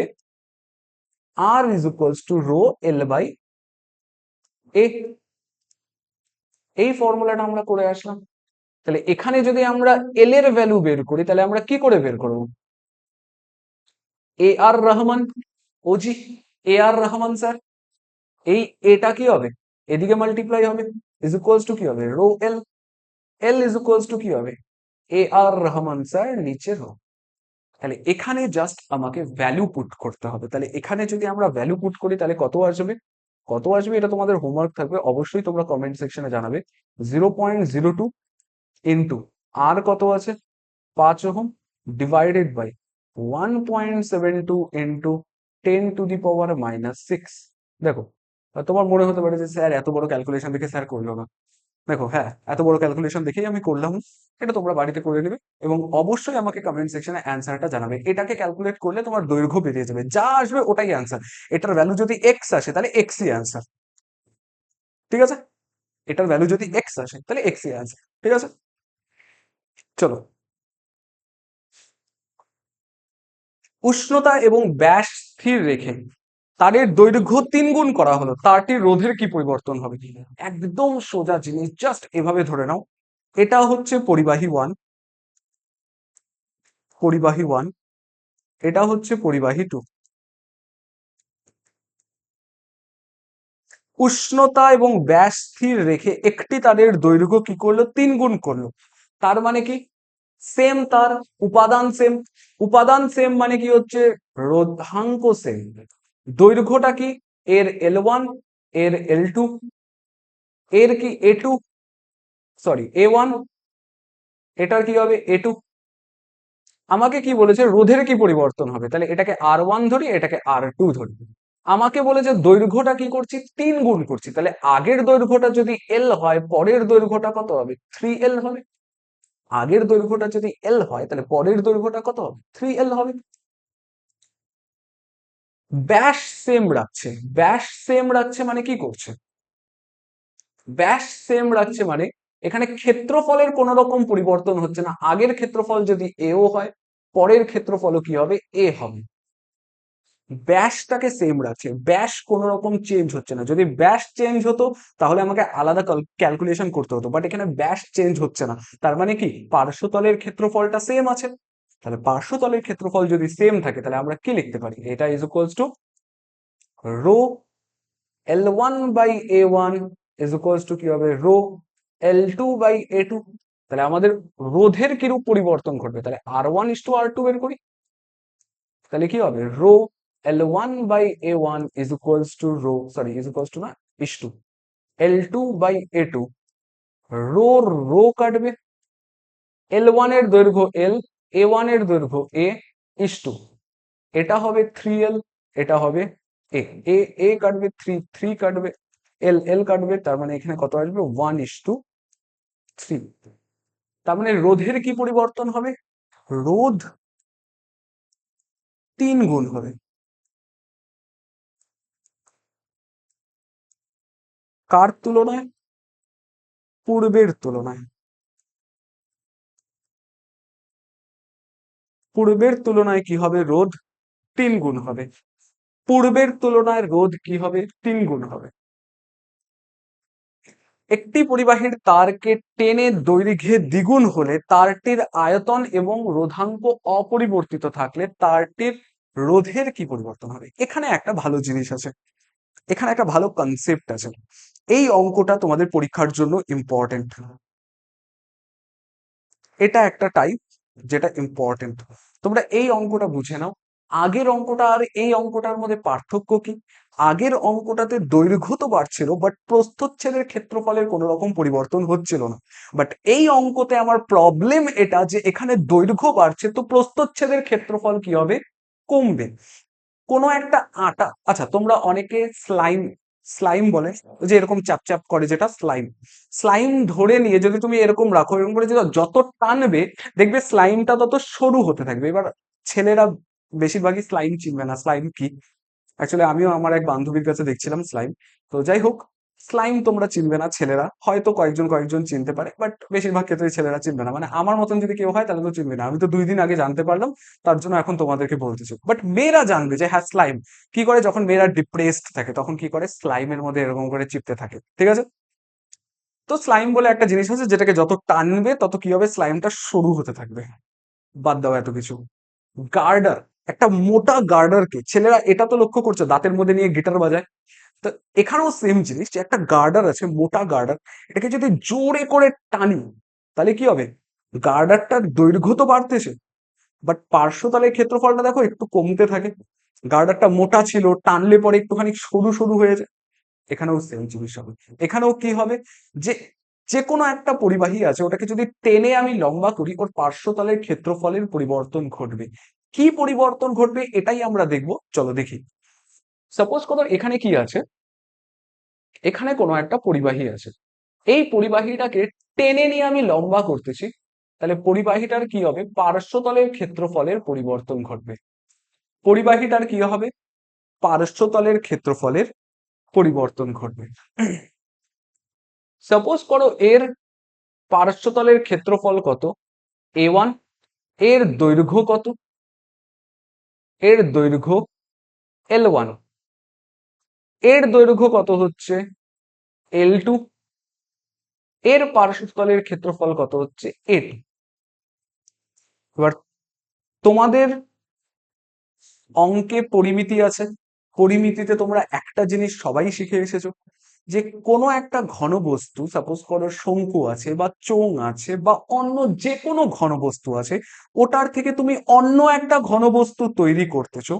Speaker 1: R is equals to rho L/A, এই ফর্মুলাটা আমরা করে আসলাম। তাহলে এখানে যদি আমরা এল এর ভ্যালু বের করি, তাহলে আমরা কি করে বের করব, আর রহমান, ওজি আর রহমান স্যার, এই এটা কি হবে এদিকে মাল্টিপ্লাই হবে, ইজ ইকুয়ালস টু কি হবে rho L, L is equals to কি হবে আর রহমান স্যার নিচে রো। তাহলে এখানে জাস্ট আমাকে ভ্যালু পুট করতে হবে। তাহলে এখানে যদি আমরা ভ্যালু পুট করি তাহলে কত আসবে, কত আসবে এটা তোমাদের হোমওয়ার্ক থাকবে, অবশ্যই তোমরা কমেন্ট সেকশনে জানাবে। 0.02 ইন্টু আর কত আছে 5 ওহম ডিভাইডেড বাই 1.72 ইন্টু 10⁻⁻6। দেখো তোমার মনে হতে পারে যে স্যার এত বড় ক্যালকুলেশন দেখে স্যার করলো না। দেখো হ্যাঁ, এত বড় ক্যালকুলেশন দেখেই আমি করলাম, এটা তোমরা বাড়িতে করে নেবে এবং অবশ্যই আমাকে কমেন্ট সেকশনে অ্যান্সারটা জানাবে। এটাকে ক্যালকুলেট করলে তোমার দৈর্ঘ্য বেরিয়ে যাবে, যা আসবে ওটাই অ্যান্সার। এটার ভ্যালু যদি এক্স আসে তাহলে এক্সই অ্যান্সার। ঠিক আছে, এটার ভ্যালু যদি এক্স আসে তাহলে এক্সই অ্যান্সার। ঠিক আছে, চলো। উষ্ণতা এবং ব্যাস স্থির রেখে তারের দৈর্ঘ্য 3 গুণ করা হলো, তারটির রোধের কি পরিবর্তন হবে। একদম সোজা জিনিস, জাস্ট এভাবে ধরে নাও, এটা হচ্ছে পরিবাহী 1, পরিবাহী 1, এটা হচ্ছে পরিবাহী 2। উষ্ণতা এবং ব্যাস স্থির রেখে একটি তারের দৈর্ঘ্য কি করলো 3 গুণ করলো, তার মানে কি সেম তার, উপাদান সেম, উপাদান সেম মানে কি হচ্ছে রোধাঙ্ক সেম। দৈর্ঘ্যটা কি, এর L1, এর L2, এর কি A2, সরি A1, এটার কি হবে A2। আমাকে কি বলেছে রোধের কি পরিবর্তন হবে, তাহলে এটাকে R1 ধরি, এটাকে R2 ধরি। আমাকে বলেছে দৈর্ঘ্যটা কি করছি 3 গুণ করছি, তাহলে আগের দৈর্ঘ্যটা যদি L হয় পরের দৈর্ঘ্যটা কত হবে 3L হবে। আগের দৈর্ঘ্যটা যদি L হয় তাহলে পরের দৈর্ঘ্যটা কত হবে 3L হবে। ব্যাস সেম রাখছে, ব্যাস সেম রাখছে মানে কি করছে, ব্যাস সেম রাখছে মানে এখানে ক্ষেত্রফলের কোন রকম পরিবর্তন হচ্ছে না। আগের ক্ষেত্রফল যদি এও হয় পরের ক্ষেত্রফলও কি হবে এ হবে। ব্যাসটাকে সেম রাখছে, ব্যাস কোন রকম চেঞ্জ হচ্ছে না। যদি ব্যাস চেঞ্জ হতো তাহলে আমাকে আলাদা ক্যালকুলেশন করতে হতো, বাট এখানে ব্যাস চেঞ্জ হচ্ছে না, তার মানে কি পার্শ্বতলের ক্ষেত্রফলটা সেম আছে। তাহলে পার্শ্বতলের ক্ষেত্রফল যদি সেম থাকে তাহলে আমরা কি লিখতে পারি, এটা is equals to rho L1 by A1 is equals to কি হবে রো L2 বাই A2। তাহলে আমাদের রোধের কিরূপ পরিবর্তন ঘটবে, তাহলে R1 ইস টু R2 বের করি, তাহলে কি হবে rho L1 by A1 is equals to rho sorry is equals to না is to L2 by A2। Rho rho কাটবে, L1 এর দৈর্ঘ্য L, A1 এর দৈর্ঘ্য A ইস টু এটা হবে 3L, এটা হবে A, A A কাটবে 3 3 কাটবে, L L কাটবে, তার মানে এখানে কত আসবে 1:3। তার মানে রোধের কি পরিবর্তন হবে, রোধ 3 গুণ হবে। কার তুলনায়, পূর্বের তুলনায়, পূর্বের তুলনায় কি হবে রোধ 3 গুণ হবে। পূর্বের তুলনায় রোধ কি হবে 3 গুণ হবে। একটি পরিবাহীর তারকে টেনে দৈর্ঘ্যে দ্বিগুণ হলে তারটির আয়তন এবং রোধাঙ্ক অপরিবর্তিত থাকলে তারটির রোধের কি পরিবর্তন হবে। এখানে একটা ভালো জিনিস আছে, এখানে একটা ভালো কনসেপ্ট আছে। এই অঙ্কটা তোমাদের পরীক্ষার জন্য ইম্পর্টেন্ট, এটা একটা টাইপ যেটা ইম্পর্টেন্ট। তোমরা এই অঙ্কটা বুঝে নাও। আগের অঙ্কটা আর এই অঙ্কটার মধ্যে পার্থক্য কি, আগের অঙ্কটাতে দৈর্ঘ্য তো বাড়ছিল বাট প্রস্থচ্ছেদের ক্ষেত্রফলের কোনো রকম পরিবর্তন হচ্ছিল না। বাট এই অঙ্কতে আমার প্রবলেম এটা যে এখানে দৈর্ঘ্য বাড়ছে তো প্রস্থচ্ছেদের ক্ষেত্রফল কি হবে কমবে। কোনো একটা আটা, আচ্ছা তোমরা অনেকে স্লাইম, স্লাইম বলে যে এরকম চাপ চাপ করে যেটা স্লাইম, স্লাইম ধরে নিয়ে যদি তুমি এরকম রাখো এরকম করে যদি যত টানবে দেখবে স্লাইমটা তত সরু হতে থাকবে। এবার ছেলেরা বেশিরভাগই স্লাইম চিনবে না স্লাইম কি। অ্যাকচুয়ালি আমিও আমার এক বান্ধবীর কাছে দেখছিলাম স্লাইম। তো যাই হোক, স্লাইম তোমরা চিনবে না ছেলেরা, হয়তো কয়েকজন কয়েকজন চিনতে পারে বাট বেশিরভাগ ক্ষেত্রে ছেলেরা চিনবে না। মানে আমার মতন যদি কেউ হয় তাহলে তো চিনবে না, আমি তো 2 দিন আগে জানতে পারলাম, তার জন্য এখন তোমাদেরকে বলতেছি। বাট মেয়েরা জানবে যে হ্যাঁ স্লাইম কি করে, যখন মেয়েরা ডিপ্রেসড থাকে তখন কি করে স্লাইমের মধ্যে এরকম করে চিপতে থাকে, ঠিক আছে। তো স্লাইম বলে একটা জিনিস আছে যেটাকে যত টানবে তত কি হবে স্লাইমটা সরু হতে থাকবে। বাদ দাও এত কিছু। গার্ডার, একটা মোটা গার্ডারকে ছেলেরা এটা তো লক্ষ্য করছো দাঁতের মধ্যে নিয়ে গিটার বাজায়, তো এখানেও সেম জিনিস যে একটা গার্ডার আছে মোটা গার্ডার, এটাকে যদি জোরে করে টানি তাহলে কি হবে গার্ডারটার দৈর্ঘ্য তো বাড়তেছে বাট পার্শ্বতলের ক্ষেত্রফলটা দেখো একটু কমতে থাকে। গার্ডারটা মোটা ছিল টানলে পরে একটুখানি সরু সরু হয়ে যায়, এখানেও সেম জিনিস হবে। এখানেও কি হবে যে যে কোনো একটা পরিবাহী আছে ওটাকে যদি টেনে আমি লম্বা করি ওর পার্শ্বতলের ক্ষেত্রফলের পরিবর্তন ঘটবে। কি পরিবর্তন ঘটবে এটাই আমরা দেখব, চলো দেখি। সাপোজ করো এখানে কি আছে, এখানে কোনো একটা পরিবাহী আছে, এই পরিবাহীটাকে টেনে নিয়ে আমি লম্বা করতেছি, তাহলে পরিবাহীটার কি হবে পার্শ্বতলের ক্ষেত্রফলের পরিবর্তন ঘটবে। পরিবাহীটার কি হবে পার্শ্বতলের ক্ষেত্রফলের পরিবর্তন ঘটবে। সাপোজ করো এর পার্শ্বতলের ক্ষেত্রফল কত A1, এর দৈর্ঘ্য কত, এর দৈর্ঘ্য L1, এর দৈর্ঘ্য কত হচ্ছে L2, এর পার্শ্বতলের ক্ষেত্রফল কত হচ্ছে A2। এবার তোমাদের অঙ্কে পরিমিতি আছে, পরিমিতিতে তোমরা একটা জিনিস সবাই শিখে এসেছো যে কোনো একটা ঘনবস্তু সাপোজ করো শঙ্কু আছে বা চোঙ আছে বা অন্য যে কোনো ঘনবস্তু আছে ওটার থেকে তুমি অন্য একটা ঘনবস্তু তৈরি করতেছো,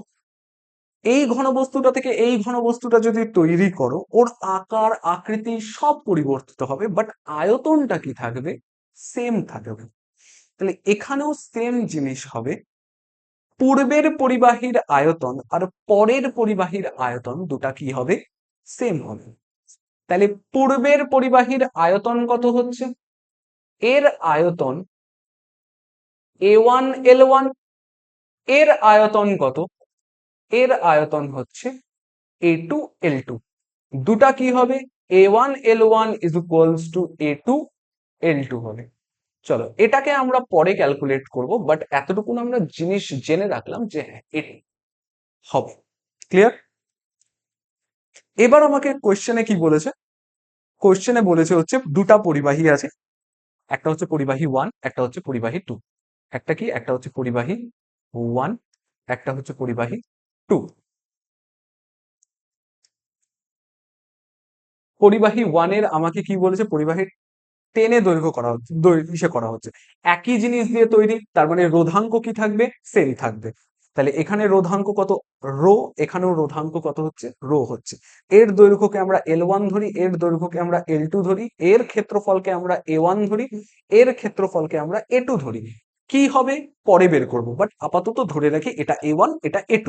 Speaker 1: এই ঘনবস্তুটা থেকে এই ঘনবস্তুটা যদি তৈরি করো ওর আকার আকৃতি সব পরিবর্তিত হবে বাট আয়তনটা কি থাকবে সেম থাকবে। তাহলে এখানেও সেম জিনিস হবে, পূর্বের পরিবাহীর আয়তন আর পরের পরিবাহীর আয়তন দুটা কি হবে, সেম হবে। তাহলে পূর্বের পরিবাহীর আয়তন কত হচ্ছে, এর আয়তন A1 L1, এর আয়তন কত, এর আয়তন হচ্ছে A2 L2। দুটা কি হবে, A1 L1 is equals two A2 L2 হবে। চলো এটাকে আমরা পরে ক্যালকুলেট করব, বাট এতটুকু আমরা জিনিস জেনে রাখলাম যে হ্যাঁ এটি হবে। ক্লিয়ার? এবার আমাকে কোশ্চেনে কি বলেছে, কোশ্চেনে বলেছে হচ্ছে দুটা পরিবাহী আছে, একটা হচ্ছে পরিবাহী 1, একটা হচ্ছে পরিবাহী 2। একটা কি, একটা হচ্ছে পরিবাহী 1, একটা হচ্ছে পরিবাহী 2। পরিবাহী 1 এর আমাকে কি বলেছে, পরিবাহী 10 এ দৈর্ঘ্য করা হচ্ছে, ইসে করা হচ্ছে, একই জিনিস দিয়ে তৈরি, তার মানে রোধাঙ্ক কি থাকবে, সেম থাকবে। তাহলে এখানে রোধাঙ্ক কত, রো, এখানেও রোধাঙ্ক কত হচ্ছে, রো হচ্ছে। এর দৈর্ঘ্যকে আমরা L1 ধরি, এর দৈর্ঘ্যকে আমরা L2 ধরি, এর ক্ষেত্রফলকে আমরা A1 ধরি, এর ক্ষেত্রফলকে আমরা A2 ধরি। কি হবে পরে বের করব, বাট আপাতত ধরে রাখি এটা A1, এটা A2।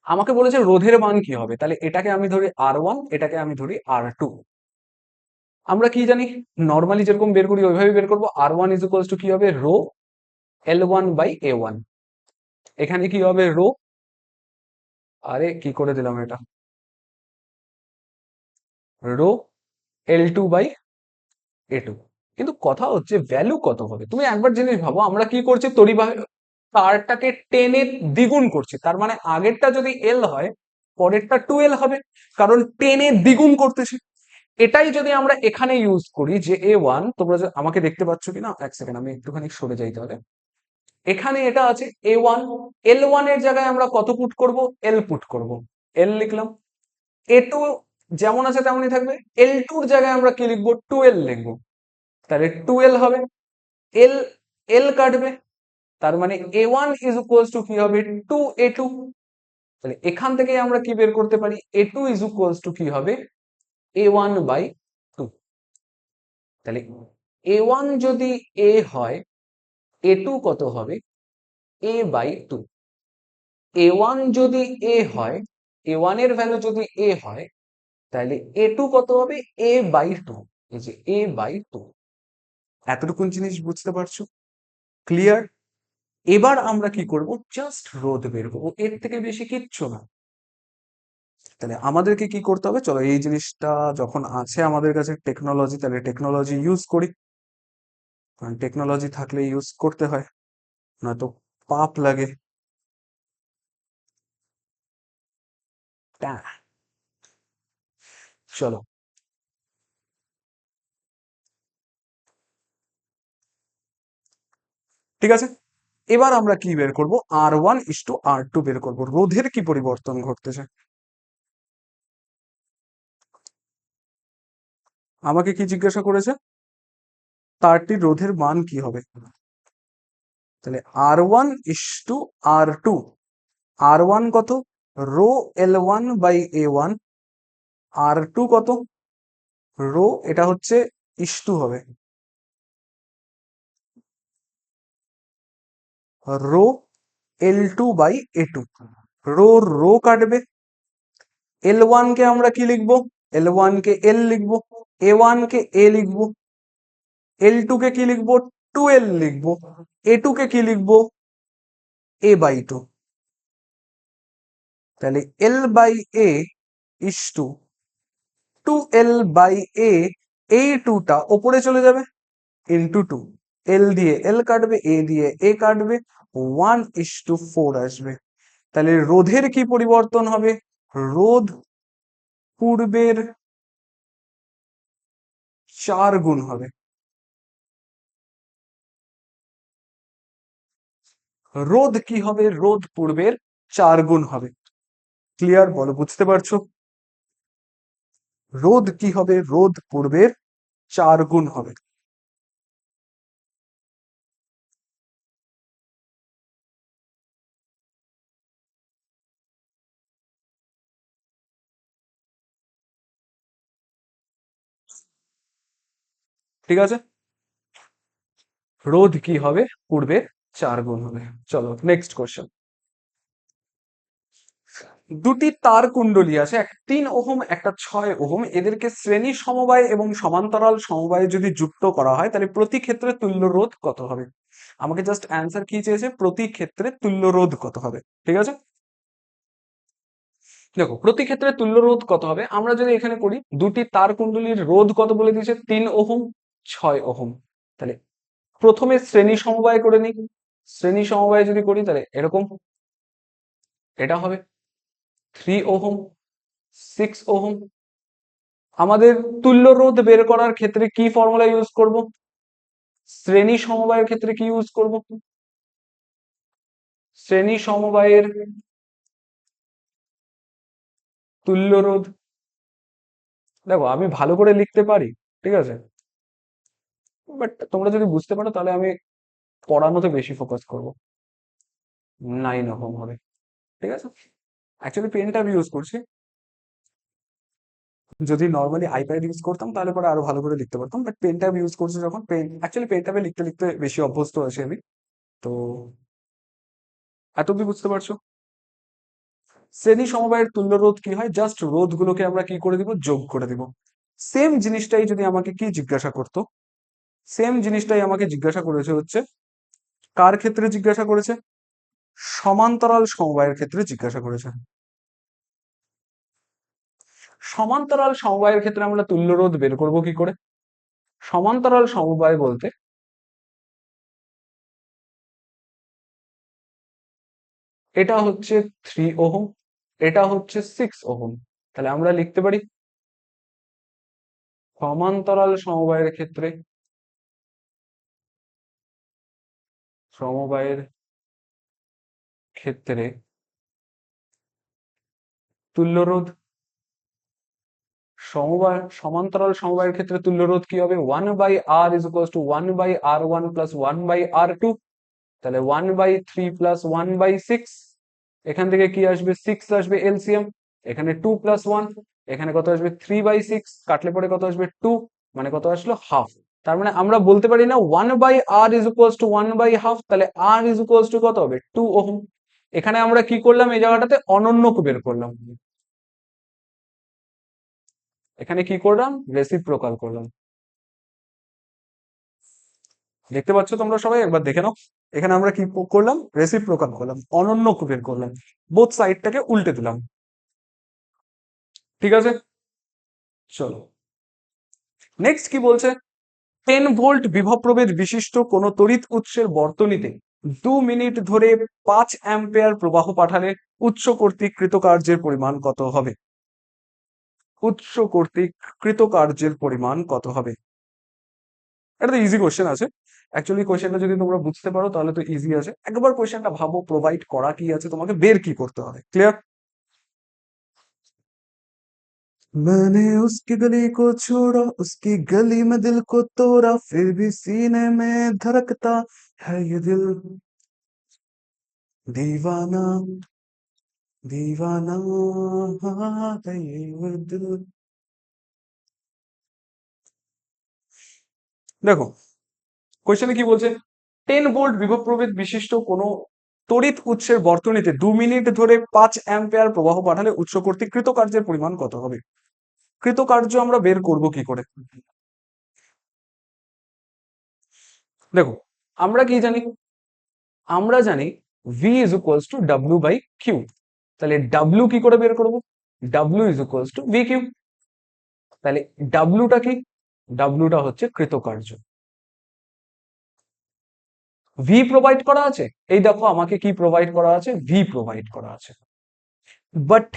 Speaker 1: আমাকে বলেছে রোধের মান কি হবে, তাহলে এটাকে আমি ধরি R1, এটাকে আমি ধরি R2। আমরা কি জানি, নর্মালি যেরকম বের করি ওইভাবে বের করবো। R1 ইজ ইকুয়ালস টু কি হবে, রো L1/A1। এখানে কি হবে, রো, আরে কি করে দিলাম এটা, রো L2/A2। কিন্তু কথা হচ্ছে ভ্যালু কত হবে, তুমি একবার জিনিস ভাবো, আমরা কি করছি, তারটাকে 10 এর দ্বিগুণ করছি, তার মানে আগেরটা যদি L হয় পরেরটা 2L হবে, কারণ 10 এর দ্বিগুণ করতেছি। এটাই যদি আমরা এখানে ইউজ করি যে A1, তোমরা আমাকে দেখতে পাচ্ছ কিনা, এক সেকেন্ড আমি একটুখানি সরে যাই তাহলে। এখানে এটা আছে A1, L1 এর জায়গায় আমরা কত পুট করব, L পুট করব, L লিখলাম। A2 যেমন আছে তেমনই থাকবে, L2 এর জায়গায় আমরা কি লিখবো, 2L লিখবো, তাহলে 2L হবে। L, L কাটবে, তার মানে A1 ইজ ইকুয়ালস টু কি হবে, 2A2। তাহলে এখান থেকে আমরা কি বের করতে পারি, A2 ইজ ইকুয়ালস টু কি হবে, A1/2। তাহলে A1 যদি A হয়, A2 কত হবে, A/2। A1 যদি A হয়, A1 এর ভ্যালু যদি A হয়, তাহলে A2 কত হবে, A/2। এই যে A/2। এতটুকুন জিনিস বুঝতে পারছো? ক্লিয়ার? এবার আমরা কি করব, জাস্ট রোধ বের করবো, এর থেকে বেশি কিচ্ছু না। তাহলে আমাদেরকে কি করতে হবে, চলো এই জিনিসটা যখন আছে আমাদের কাছে টেকনোলজি, তাহলে টেকনোলজি ইউজ করি, কারণ টেকনোলজি থাকলে ইউজ করতে হয়, নয়তো পাপ লাগে। টা, চলো ঠিক আছে। এবার আমরা কি বের করব, R1:R2 বের করব, রোধের কি পরিবর্তন ঘটতেছে। আমাকে কি জিজ্ঞাসা করেছে, তারটির রোধের মান কি হবে। তাহলে R1:R2, R1 কত, রো L1/A1, R2 কত, রো, এটা হচ্ছে ইস্টু হবে, রো L2/A2। রো রো কাটবে, L1 কে আমরা কি লিখবো, L1 কে L লিখবো, A1 কে A লিখবো, L2 কে কি লিখবো, 2L লিখবো, A2 কে কি লিখবো, A/2। তাহলে L/A ইস টু 2L/A, এই 2টা ওপরে চলে যাবে, ইন্টু 2, L দিয়ে L কাটবে, A দিয়ে A কাটবে, 1:4 আসবে। তাহলে রোধের কি পরিবর্তন হবে, রোধ পূর্বের 4 গুণ হবে। রোধ কি হবে, রোধ পূর্বের 4 গুণ হবে। ক্লিয়ার, বলো বুঝতে পারছো? রোধ কি হবে, রোধ পূর্বের 4 গুণ হবে। ঠিক আছে। রোধ কি হবে? পূর্বের 4 গুণ হবে। চলো নেক্সট কোশ্চেন। দুটি তার কুণ্ডলী আছে, এক 3 ওহম একটা 6 ওহম, এদেরকে শ্রেণী সমবায় এবং সমান্তরাল সমবায়ে যদি যুক্ত করা হয় তাহলে প্রতি ক্ষেত্রে তুল্য রোধ কত হবে? আমাকে জাস্ট অ্যান্সার কি চেয়েছে? প্রতি ক্ষেত্রে তুল্য রোধ কত হবে। ঠিক আছে, দেখো প্রতি ক্ষেত্রে তুল্য রোধ কত হবে, আমরা যদি এখানে করি দুটি তার কুণ্ডলীর রোধ কত বলে দিয়েছে? 3 ওহম 6 ওহম। তাহলে প্রথমে শ্রেণী সমবায় করে নিই। শ্রেণী সমবায় যদি করি তাহলে এরকম এটা হবে 3 ওহম 6 ওহম। আমাদের তুল্য রোধ বের করার ক্ষেত্রে কি ফর্মুলা ইউজ করব? শ্রেণী সমবায়ের ক্ষেত্রে কি ইউজ করব? শ্রেণী সমবায়ের তুল্য রোধ। দেখো আমি ভালো করে লিখতে পারি, ঠিক আছে, বাট তোমরা যদি বুঝতে পারো তাহলে আমি পড়ানোতে বেশি ফোকাস করব। 9 ওহম হবে। ঠিক আছে, অ্যাকচুয়ালি পেনটা আমি ইউজ করছি, যদি নর্মালি আইপ্যাড ইউজ করতাম তাহলে পরে আরো ভালো করে লিখতে পারতাম, বাট পেন ট্যাব ইউজ করছি যখন, পেন অ্যাকচুয়ালি পেন ট্যাবে লিখতে লিখতে বেশি অভ্যস্ত আছি আমি। তো এত অব্দি বুঝতে পারছো? শ্রেণী সমবায়ের তুল্য রোধ কি হয়? জাস্ট রোধগুলোকে আমরা কি করে দিব? যোগ করে দিব। সেম জিনিসটাই যদি আমাকে কি জিজ্ঞাসা করতো, সেম জিনিসটাই আমাকে জিজ্ঞাসা করেছে হচ্ছে কার ক্ষেত্রে জিজ্ঞাসা করেছে? সমান্তরাল সমবায়ের ক্ষেত্রে জিজ্ঞাসা করেছে। সমান্তরাল সমবায়ের ক্ষেত্রে আমরা তুল্য রোধ বের করব কি করে? সমান্তরাল সমবায় বলতে এটা হচ্ছে 3 ওহম, এটা হচ্ছে 6 ওহম। তাহলে আমরা লিখতে পারি সমান্তরাল সমবায়ের ক্ষেত্রে, সমবায়ের ক্ষেত্রে তুল্য রোধ, সমবায় সমান্তরাল সমবায়ের ক্ষেত্রে তুল্য রোধ কি হবে? 1/r is equals two 1/r1 plus 1/r2। তাহলে 1/3 প্লাস 1/6, এখান থেকে কি আসবে? 6 আসবে এলসিএম, এখানে 2 প্লাস 1, এখানে কত আসবে? 3/6, কাটলে পরে কত আসবে? 2, মানে কত আসলো? হাফ। তার মানে আমরা বলতে পারি না 1/r ইজ ইকুয়ালস টু 1/2, তাহলে r ইজ ইকুয়ালস টু কত হবে? 2 ওহম। এখানে আমরা কি করলাম? এই জায়গাটাতে অনন্যক বের করলাম, এখানে কি করলাম? রেসিপ্রোকাল করলাম। দেখতে পাচ্ছ তোমরা সবাই? একবার দেখে নাও, এখানে আমরা কি করলাম? রেসিপ্রোকাল করলাম, অনন্যক বের করলাম, বোথ সাইডটাকে উল্টে দিলাম। ঠিক আছে, চলো নেক্সট কি বলছে? 10 ভোল্ট বিভব প্রভেদ বিশিষ্ট কোন তড়িৎ উৎসের বর্তনীতে 2 মিনিট ধরে 5 অ্যাম্পিয়ার প্রবাহ পাঠালে উৎস কর্তৃক কৃতকার্যের পরিমাণ কত হবে? উৎস কর্তৃক কৃতকার্যের পরিমাণ কত হবে? এটা তো ইজি কোশ্চেন আছে। অ্যাকচুয়ালি কোশ্চেনটা যদি তোমরা বুঝতে পারো তাহলে তো ইজি আছে। একবার কোশ্চেনটা ভাবো, প্রোভাইড করা কি আছে, তোমাকে বের কি করতে হবে। ক্লিয়ার? मैंने उसकी गली को छोड़ा, उसकी गली में दिल को तोड़ा, फिर भी सीने में धड़कता है ये दिल, दीवाना दीवाना है ये दिल। দেখো কোশ্চেনে কি বলছে? 10 ভোল্ট বিভব প্রভেদ বিশিষ্ট কোন তড়িৎ উৎসের বর্তনীতে 2 মিনিট ধরে 5 অ্যাম্পিয়ার প্রবাহ পাঠালে উৎস কর্তৃক কৃতকার্যের পরিমাণ কত হবে? কৃতকার্য আমরা বের করব কি করে? দেখো আমরা কি জানি? আমরা জানি V is equals to W by Q. তাহলে ডাব্লিউ কি করে বের করব? W is equals to V Q. তাহলে ডাব্লিউটা কি? ডাব্লিউটা হচ্ছে কৃতকার্য। ভি প্রোভাইড করা আছে, এই দেখো আমাকে কি প্রোভাইড করা আছে? ভি প্রোভাইড করা আছে। বাট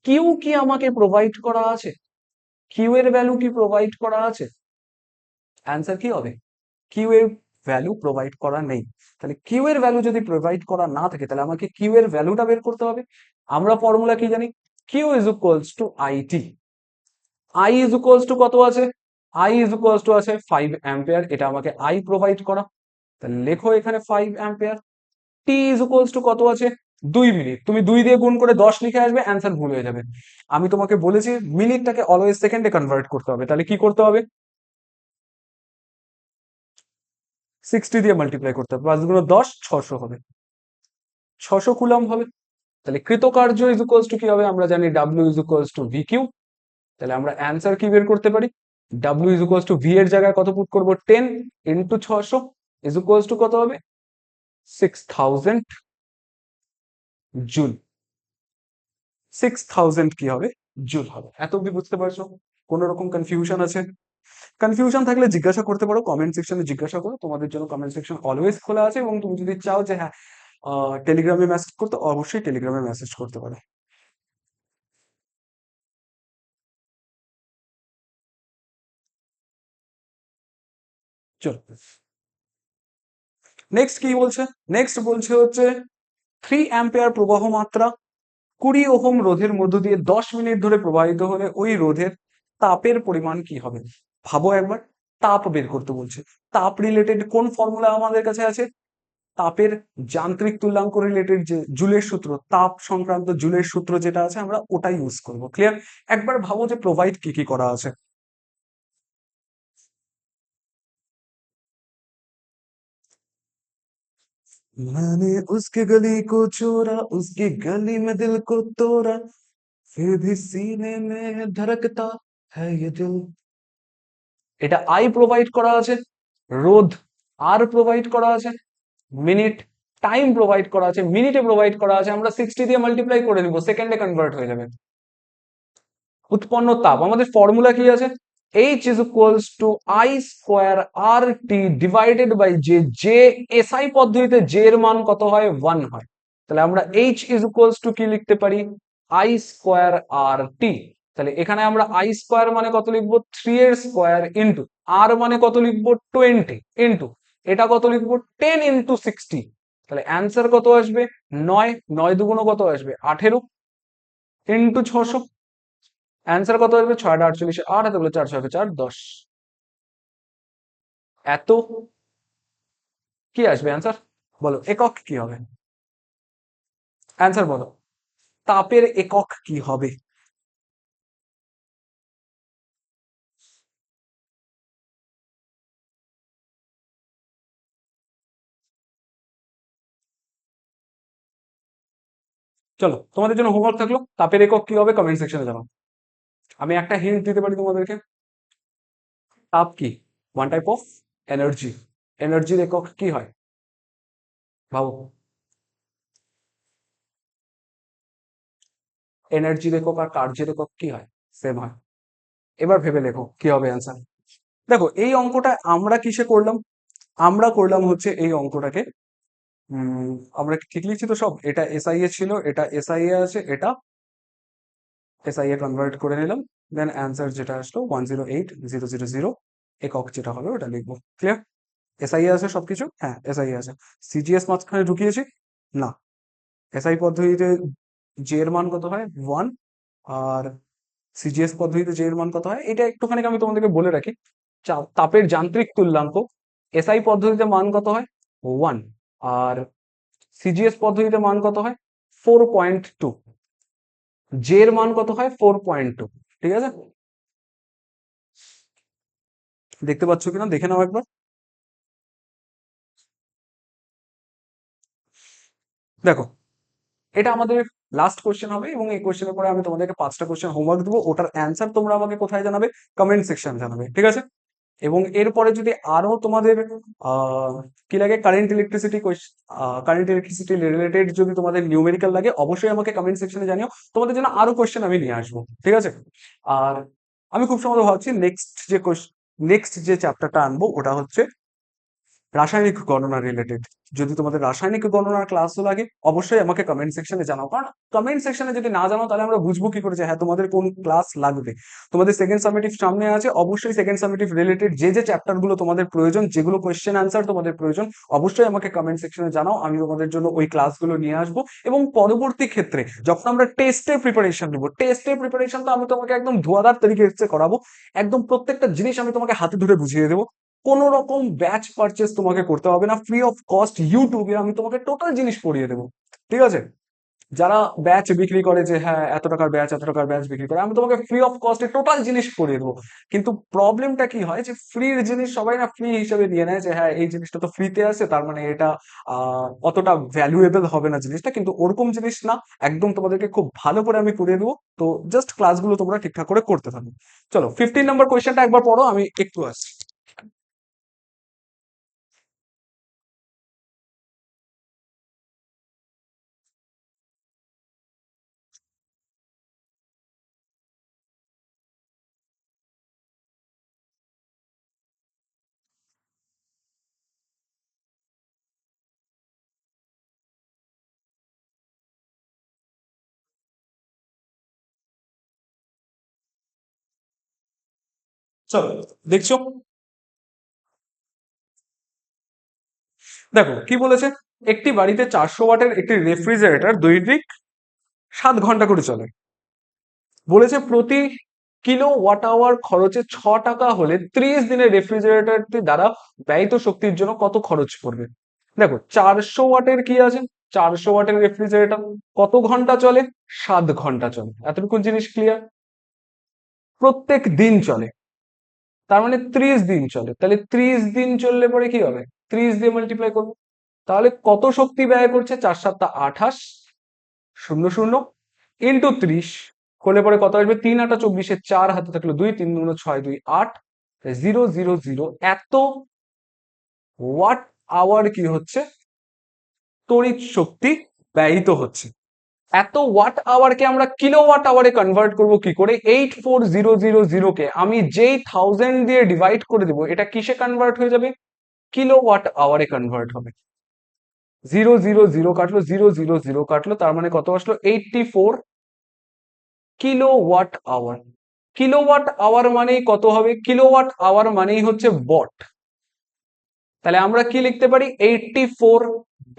Speaker 1: কিউ কি আমাকে প্রোভাইড করা আছে? কিউ এর ভ্যালু কি প্রোভাইড করা আছে? অ্যান্সার কি হবে? কিউ এর ভ্যালু প্রোভাইড করা নেই। তাহলে কিউ এর ভ্যালু যদি প্রোভাইড করা না থাকে তাহলে আমাকে কিউ এর ভ্যালুটা বের করতে হবে। আমরা ফর্মুলা কি জানি? Q is equals to I. I is equals to কত আছে? আই ইজ ইকুয়ালস টু আছে 5 অ্যাম্পিয়ার, এটা আমাকে আই প্রোভাইড করা। তাহলে লেখো এখানে 5 ampere. T is equals to কত আছে? 2 মিনিট। তুমি 2 দিয়ে গুণ করে 10 লিখে আসবে, অ্যান্সার ভুল হয়ে যাবে। আমি তোমাকে বলেছি মিনিটটাকে অলওয়েজ সেকেন্ডে কনভার্ট করতে হবে, তাহলে কি করতে হবে? 60 দিয়ে মাল্টিপ্লাই করতে হবে, 5×10 600 হবে, 600 কুলম্ব হবে। তাহলে কৃতকার্য ইজ ইকুয়ালস টু কি হবে, আমরা জানি W is equals to V Q. তাহলে আমরা অ্যান্সার কি বের করতে পারি, W is equals to V এর জায়গায় কত পুট করবো, 10 ইন্টু 600 ইজ ইকুয়ালস টু কত হবে, 6000 জুল। 6000 কি হবে, জুল হবে। এত অব্দি বুঝতে পারছো? কোন রকম কনফিউশন আছে? কনফিউশন থাকলে জিজ্ঞাসা করতে পারো, কমেন্ট সেকশনে জিজ্ঞাসা করো, তোমাদের জন্য কমেন্ট সেকশন অলওয়েজ খোলা আছে। এবং তুমি যদি চাও যে হ্যাঁ টেলিগ্রামে মেসেজ করতে, অবশ্যই টেলিগ্রামে মেসেজ করতে পারো। চলো নেক্সট কি বলছে, নেক্সট বলছে হচ্ছে 3 অ্যাম্পিয়ার প্রবাহ মাত্রা 20 ওহম রোধের মধ্য দিয়ে 10 মিনিট ধরে প্রবাহিত হলে ওই রোধের তাপের পরিমাণ কি হবে। ভাবো একবার, তাপ বের করতে বলছে। তাপ রিলেটেড কোন ফর্মুলা আমাদের কাছে আছে, তাপের যান্ত্রিক তুল্যাঙ্ক রিলেটেড যে জুলের সূত্র, তাপ সংক্রান্ত জুলের সূত্র যেটা আছে আমরা ওটাই ইউজ করব। ক্লিয়ার? একবার ভাবো যে প্রোভাইড কি কি করা আছে। मैंने उसकी गली को चोरा, उसकी गली में दिल को तोड़ा, फिर भी सीने में धड़कता है ये दिल। এটা আই প্রোভাইড করা আছে, রোধ আর প্রোভাইড করা আছে, মিনিট টাইম প্রোভাইড করা আছে, মিনিটে প্রোভাইড করা আছে। আমরা 60 দিয়ে মাল্টিপ্লাই করে দিব, সেকেন্ডে কনভার্ট হয়ে যাবে। উৎপন্ন তাপ আমাদের ফর্মুলা কি আছে, H is equals to I square RT divided by J। J SI পদ্ধতিতে J এর মান কত হয়, 1 হয়। তাহলে আমরা H is equals to কি লিখতে পারি, I square RT। তাহলে এখানে আমরা I square মানে কত লিখবো, 3 এর স্কোয়ার ইন্টু R মানে কত লিখবো, 20 ইন্টু এটা কত লিখবো, 10 ইন্টু 60। তাহলে অ্যান্সার কত আসবে, 9। 9 দুগুণ কত আসবে, 18 ইন্টু 600। অ্যান্সার কত আসবে, 6 48 8 হাতে বলে 4 6 4 10। এত কি আসবে অ্যান্সার, বলো একক কি হবে, অ্যান্সার বলো, তাপের একক কি হবে। চলো তোমাদের জন্য হোমওয়ার্ক থাকলো, তাপের একক কি হবে কমেন্ট সেকশনে জানাও। আমি একটা হিন্ট দিতে পারি তোমাদেরকে, তাপ কি, ওয়ান টাইপ অফ এনার্জি। এনার্জির একক কি হয়, ভাবো, এনার্জির একক আর কার্যের একক কি হয়, সেম হয়। এবার ভেবে লেখো কি হবে অ্যান্সার। দেখো এই অঙ্কটা আমরা কিসে করলাম, আমরা করলাম হচ্ছে এই অঙ্কটাকে আমরা ঠিক লিখছি তো সব, এটা এসআই এ ছিল, এটা এসআই এ আছে, এটা এসআই এ কনভার্ট করে নিলাম। দেন অ্যান্সার যেটা আসলো 108000, একক যেটা হবে ওটা লিখবো। ক্লিয়ার? এসআই এ আছে সবকিছু, হ্যাঁ এসআই এ আছে। সিজিএস মাঝখানে ঢুকিয়েছি না, এসআই পদ্ধতিতে জে এর মান কত হয় 1, আর সিজিএস পদ্ধতিতে জে এর মান কত হয় এটা একটুখানি আমি তোমাদেরকে বলে রাখি। তাপের যান্ত্রিক তুল্যাঙ্ক এসআই পদ্ধতিতে মান কত হয় 1, আর সিজিএস পদ্ধতিতে মান কত হয় 4.2, জে এর মান কত হয় 4.2। ঠিক আছে, দেখতে পাচ্ছ কিনা দেখে নাও একবার। দেখো এটা আমাদের লাস্ট কোশ্চেন হবে, এবং এই কোশ্চেনের পরে আমি তোমাদেরকে 5টা কোশ্চেন হোমওয়ার্ক দেবো, ওটার অ্যান্সার তোমরা আমাকে কোথায় জানাবে, কমেন্ট সেকশন জানাবে। ঠিক আছে, এবং এরপরে যদি আরো তোমাদের কি লাগে, কারেন্ট ইলেকট্রিসিটি রিলেটেড যদি তোমাদের নিউমেরিক্যাল লাগে অবশ্যই আমাকে কমেন্ট সেকশনে জানিও, তোমাদের জন্য আরো কোশ্চেন আমি নিয়ে আসবো। ঠিক আছে, আর আমি খুব সম্ভবত ভাবছি নেক্সট যে চ্যাপ্টারটা আনবো ওটা হচ্ছে রাসায়নিক গণনা রিলেটেড। যদি তোমাদের রাসায়নিক গণনার ক্লাসও লাগে অবশ্যই আমাকে কমেন্ট সেকশনে জানাও, কারণ কমেন্ট সেকশনে যদি না জানাও তাহলে আমরা বুঝবো কি করে যে হ্যাঁ তোমাদের কোন ক্লাস লাগবে। তোমাদের সেকেন্ড সামেটিভ সামনে আছে, অবশ্যই সেকেন্ড সামেটিভ রিলেটেড যে চ্যাপ্টার গুলো তোমাদের প্রয়োজন, যেগুলো কোয়েশ্চেন আনসার তোমাদের প্রয়োজন, অবশ্যই আমাকে কমেন্ট সেকশনে জানাও, আমি তোমাদের জন্য ওই ক্লাসগুলো নিয়ে আসবো। এবং পরবর্তী ক্ষেত্রে যখন আমরা টেস্টের প্রিপারেশন নেবো, টেস্টের প্রিপারেশন তো আমি তোমাকে একদম ধোয়াধার তরিকে করাবো, একদম প্রত্যেকটা জিনিস আমি তোমাকে হাতে ধরে বুঝিয়ে দেবো। কোনো রকম ব্যাচ পারচেস তোমাকে করতে হবে না, ফ্রি অফ কস্ট ইউটিউবে আমি তোমাকে টোটাল জিনিস পড়িয়ে দেবো। ঠিক আছে, যারা ব্যাচ বিক্রি করে যে হ্যাঁ এত টাকার ব্যাচ এত টাকার ব্যাচ বিক্রি করে, আমি তোমাকে ফ্রি অফ কস্টে টোটাল জিনিস করিয়ে দেবো। কিন্তু প্রবলেমটা কি হয় যে ফ্রির জিনিস সবাই না ফ্রি হিসেবে নিয়ে নেয় যে হ্যাঁ এই জিনিসটা তো ফ্রিতে আছে, তার মানে এটা অতটা ভ্যালুয়েবল হবে না জিনিসটা, কিন্তু ওরকম জিনিস না। একদম তোমাদেরকে খুব ভালো করে আমি করিয়ে দেবো। তো জাস্ট ক্লাসগুলো তোমরা ঠিকঠাক করে করতে থাকো। চলো 15 নম্বর কোয়েশ্চেনটা একবার পড়ো, আমি একটু আসছি। চলো, দেখছো? দেখো কি বলেছে, একটি বাড়িতে 400 ওয়াটের একটি রেফ্রিজারেটর দৈনিক 7 ঘন্টা করে চলে। বলেছে প্রতি কিলো ওয়াট আওয়ার খরচে 6 টাকা হলে 30 দিনের রেফ্রিজারেটরটি দ্বারা ব্যয়িত শক্তির জন্য কত খরচ পড়বে। দেখো 400 ওয়াটের কি আছে, 400 ওয়াটের রেফ্রিজারেটর কত ঘন্টা চলে, 7 ঘন্টা চলে। এতটুকু জিনিস ক্লিয়ার। প্রত্যেক দিন চলে, তার মানে 30 দিন চলে। তাহলে 30 দিন চললে পরে কি হবে, 30 দিয়ে মাল্টিপ্লাই করবো। তাহলে কত শক্তি ব্যয় করছে, 4 7 28 শূন্য শূন্য ইন্টু 30 করলে পরে কত আসবে, 3 8 24, 4 হাতে থাকলো 2, 3 2 6 2 8, 0 0 0 এত ওয়াট আওয়ার কি হচ্ছে, তড়িৎ শক্তি ব্যয়িত হচ্ছে। এত ওয়াট আওয়ারকে আমরা কিলোওয়াট আওয়ারে কনভার্ট করব কি করে, 84000 কে আমি যেই 1000 দিয়ে ডিভাইড করে দেবো, এটা কিসে কনভার্ট হয়ে যাবে, কিলোওয়াট আওয়ারে কনভার্ট হবে। 0 0 0 কাটলো, 0 0 0 কাটলো, তার মানে কত আসলো, 84 কিলোওয়াট আওয়ার। কিলোওয়াট আওয়ার মানেই কত হবে, কিলোওয়াট আওয়ার মানেই হচ্ছে বট। তাহলে আমরা কি লিখতে পারি, 84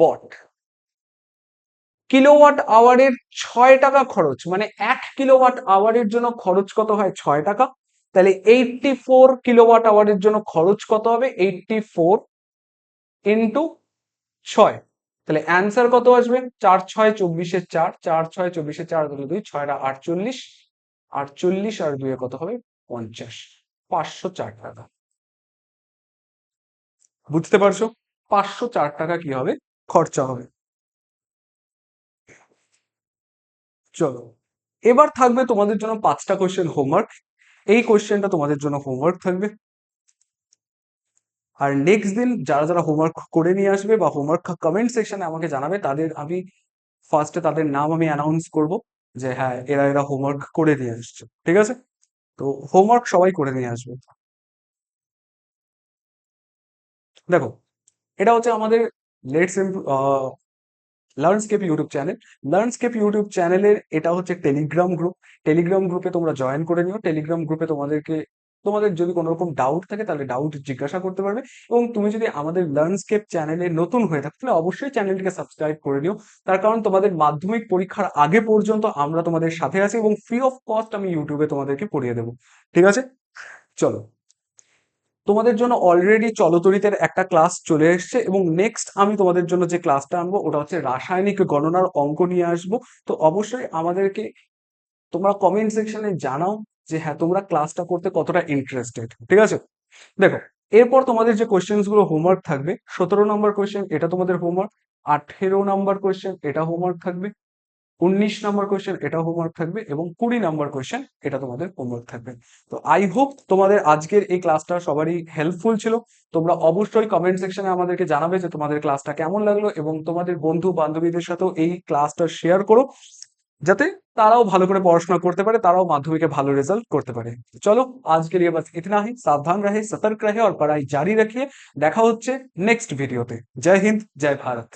Speaker 1: বট। কিলোওয়াট আওয়ারের 6 টাকা খরচ, মানে 1 কিলোওয়াট আওয়ারের জন্য খরচ কত হয়, 6 টাকা। তাহলে 84 কিলোওয়াট আওয়ারের জন্য খরচ কত হবে, 84 ইন্টু 6। তাহলে অ্যান্সার কত আসবে, 4 6 24, 4, 4 6 24, 4 হলো 2, 6 8 48, 48 আর 2 কত হবে, 50, 504 টাকা। বুঝতে পারছো, 504 টাকা কি হবে, খরচা হবে। চলো, এবার থাকবে তোমাদের জন্য 5টা কোয়েশ্চেন হোমওয়ার্ক। এই কোয়েশ্চেনটা তোমাদের জন্য হোমওয়ার্ক থাকবে। আর নেক্সট দিন যারা যারা হোমওয়ার্ক করে নিয়ে আসবে বা হোমওয়ার্ক কমেন্ট সেকশনে আমাকে জানাবে, তাদের আমি ফার্স্টে তাদের নাম আমি অ্যানাউন্স করব যে হ্যাঁ এরা এরা হোমওয়ার্ক করে নিয়ে আসছে, ঠিক আছে? তো হোমওয়ার্ক সবাই করে নিয়ে আসবে। দেখো, এটা হচ্ছে আমাদের লেটস লার্নস্কেপ ইউটিউব চ্যানেল। লার্নস্কেপ ইউটিউব চ্যানেলের এটা হচ্ছে টেলিগ্রাম গ্রুপ। টেলিগ্রাম গ্রুপে তোমরা জয়েন করে নিও। টেলিগ্রাম গ্রুপে তোমাদের যদি কোনো রকম ডাউট থাকে তাহলে ডাউট জিজ্ঞাসা করতে পারবে। এবং তুমি যদি আমাদের লার্নস্কেপ চ্যানেলে নতুন হয়ে থাকো তাহলে অবশ্যই চ্যানেলটিকে সাবস্ক্রাইব করে নিও। তার কারণ তোমাদের মাধ্যমিক পরীক্ষার আগে পর্যন্ত আমরা তোমাদের সাথে আছি এবং ফ্রি অফ কস্ট আমি ইউটিউবে তোমাদেরকে পড়িয়ে দেবো। ঠিক আছে, চলো। তোমাদের জন্য অলরেডি চলতরিতের একটা ক্লাস চলে এসেছে এবং নেক্সট আমি তোমাদের জন্য যে ক্লাসটা আনবো ওটা হচ্ছে রাসায়নিক গণনার অঙ্ক নিয়ে আসবো। তো অবশ্যই আমাদেরকে তোমরা কমেন্ট সেকশনে জানাও যে হ্যাঁ তোমরা ক্লাসটা করতে কতটা ইন্টারেস্টেড, ঠিক আছে? দেখো, এরপর তোমাদের যে কোয়েশ্চেন গুলো হোমওয়ার্ক থাকবে, 17 নম্বর কোয়েশ্চেন এটা তোমাদের হোমওয়ার্ক, 18 নম্বর কোয়েশ্চেন এটা হোমওয়ার্ক থাকবে, 19 নম্বর কোয়েশ্চেন এটা হোমওয়ার্ক থাকবে এবং 20 নম্বর কোয়েশ্চেন এটা তোমাদের হোমওয়ার্ক থাকবে। তো আই হোপ তোমাদের আজকের এই ক্লাসটা সবারই হেল্পফুল ছিল। তোমরা অবশ্যই কমেন্ট সেকশনে আমাদেরকে জানাবে যে তোমাদের ক্লাসটা কেমন লাগলো এবং তোমাদের বন্ধু বান্ধবীদের সাথেও এই ক্লাসটা শেয়ার করো, যাতে তারাও ভালো করে পড়াশোনা করতে পারে, তারাও মাধ্যমিকে ভালো রেজাল্ট করতে পারে। চলো, आज के लिए बस इतना ही। सावधान रहे, सतर्क रहे और पढ़ाई जारी रखिए। দেখা হচ্ছে নেক্সট ভিডিওতে। জয় হিন্দ, জয় ভারত।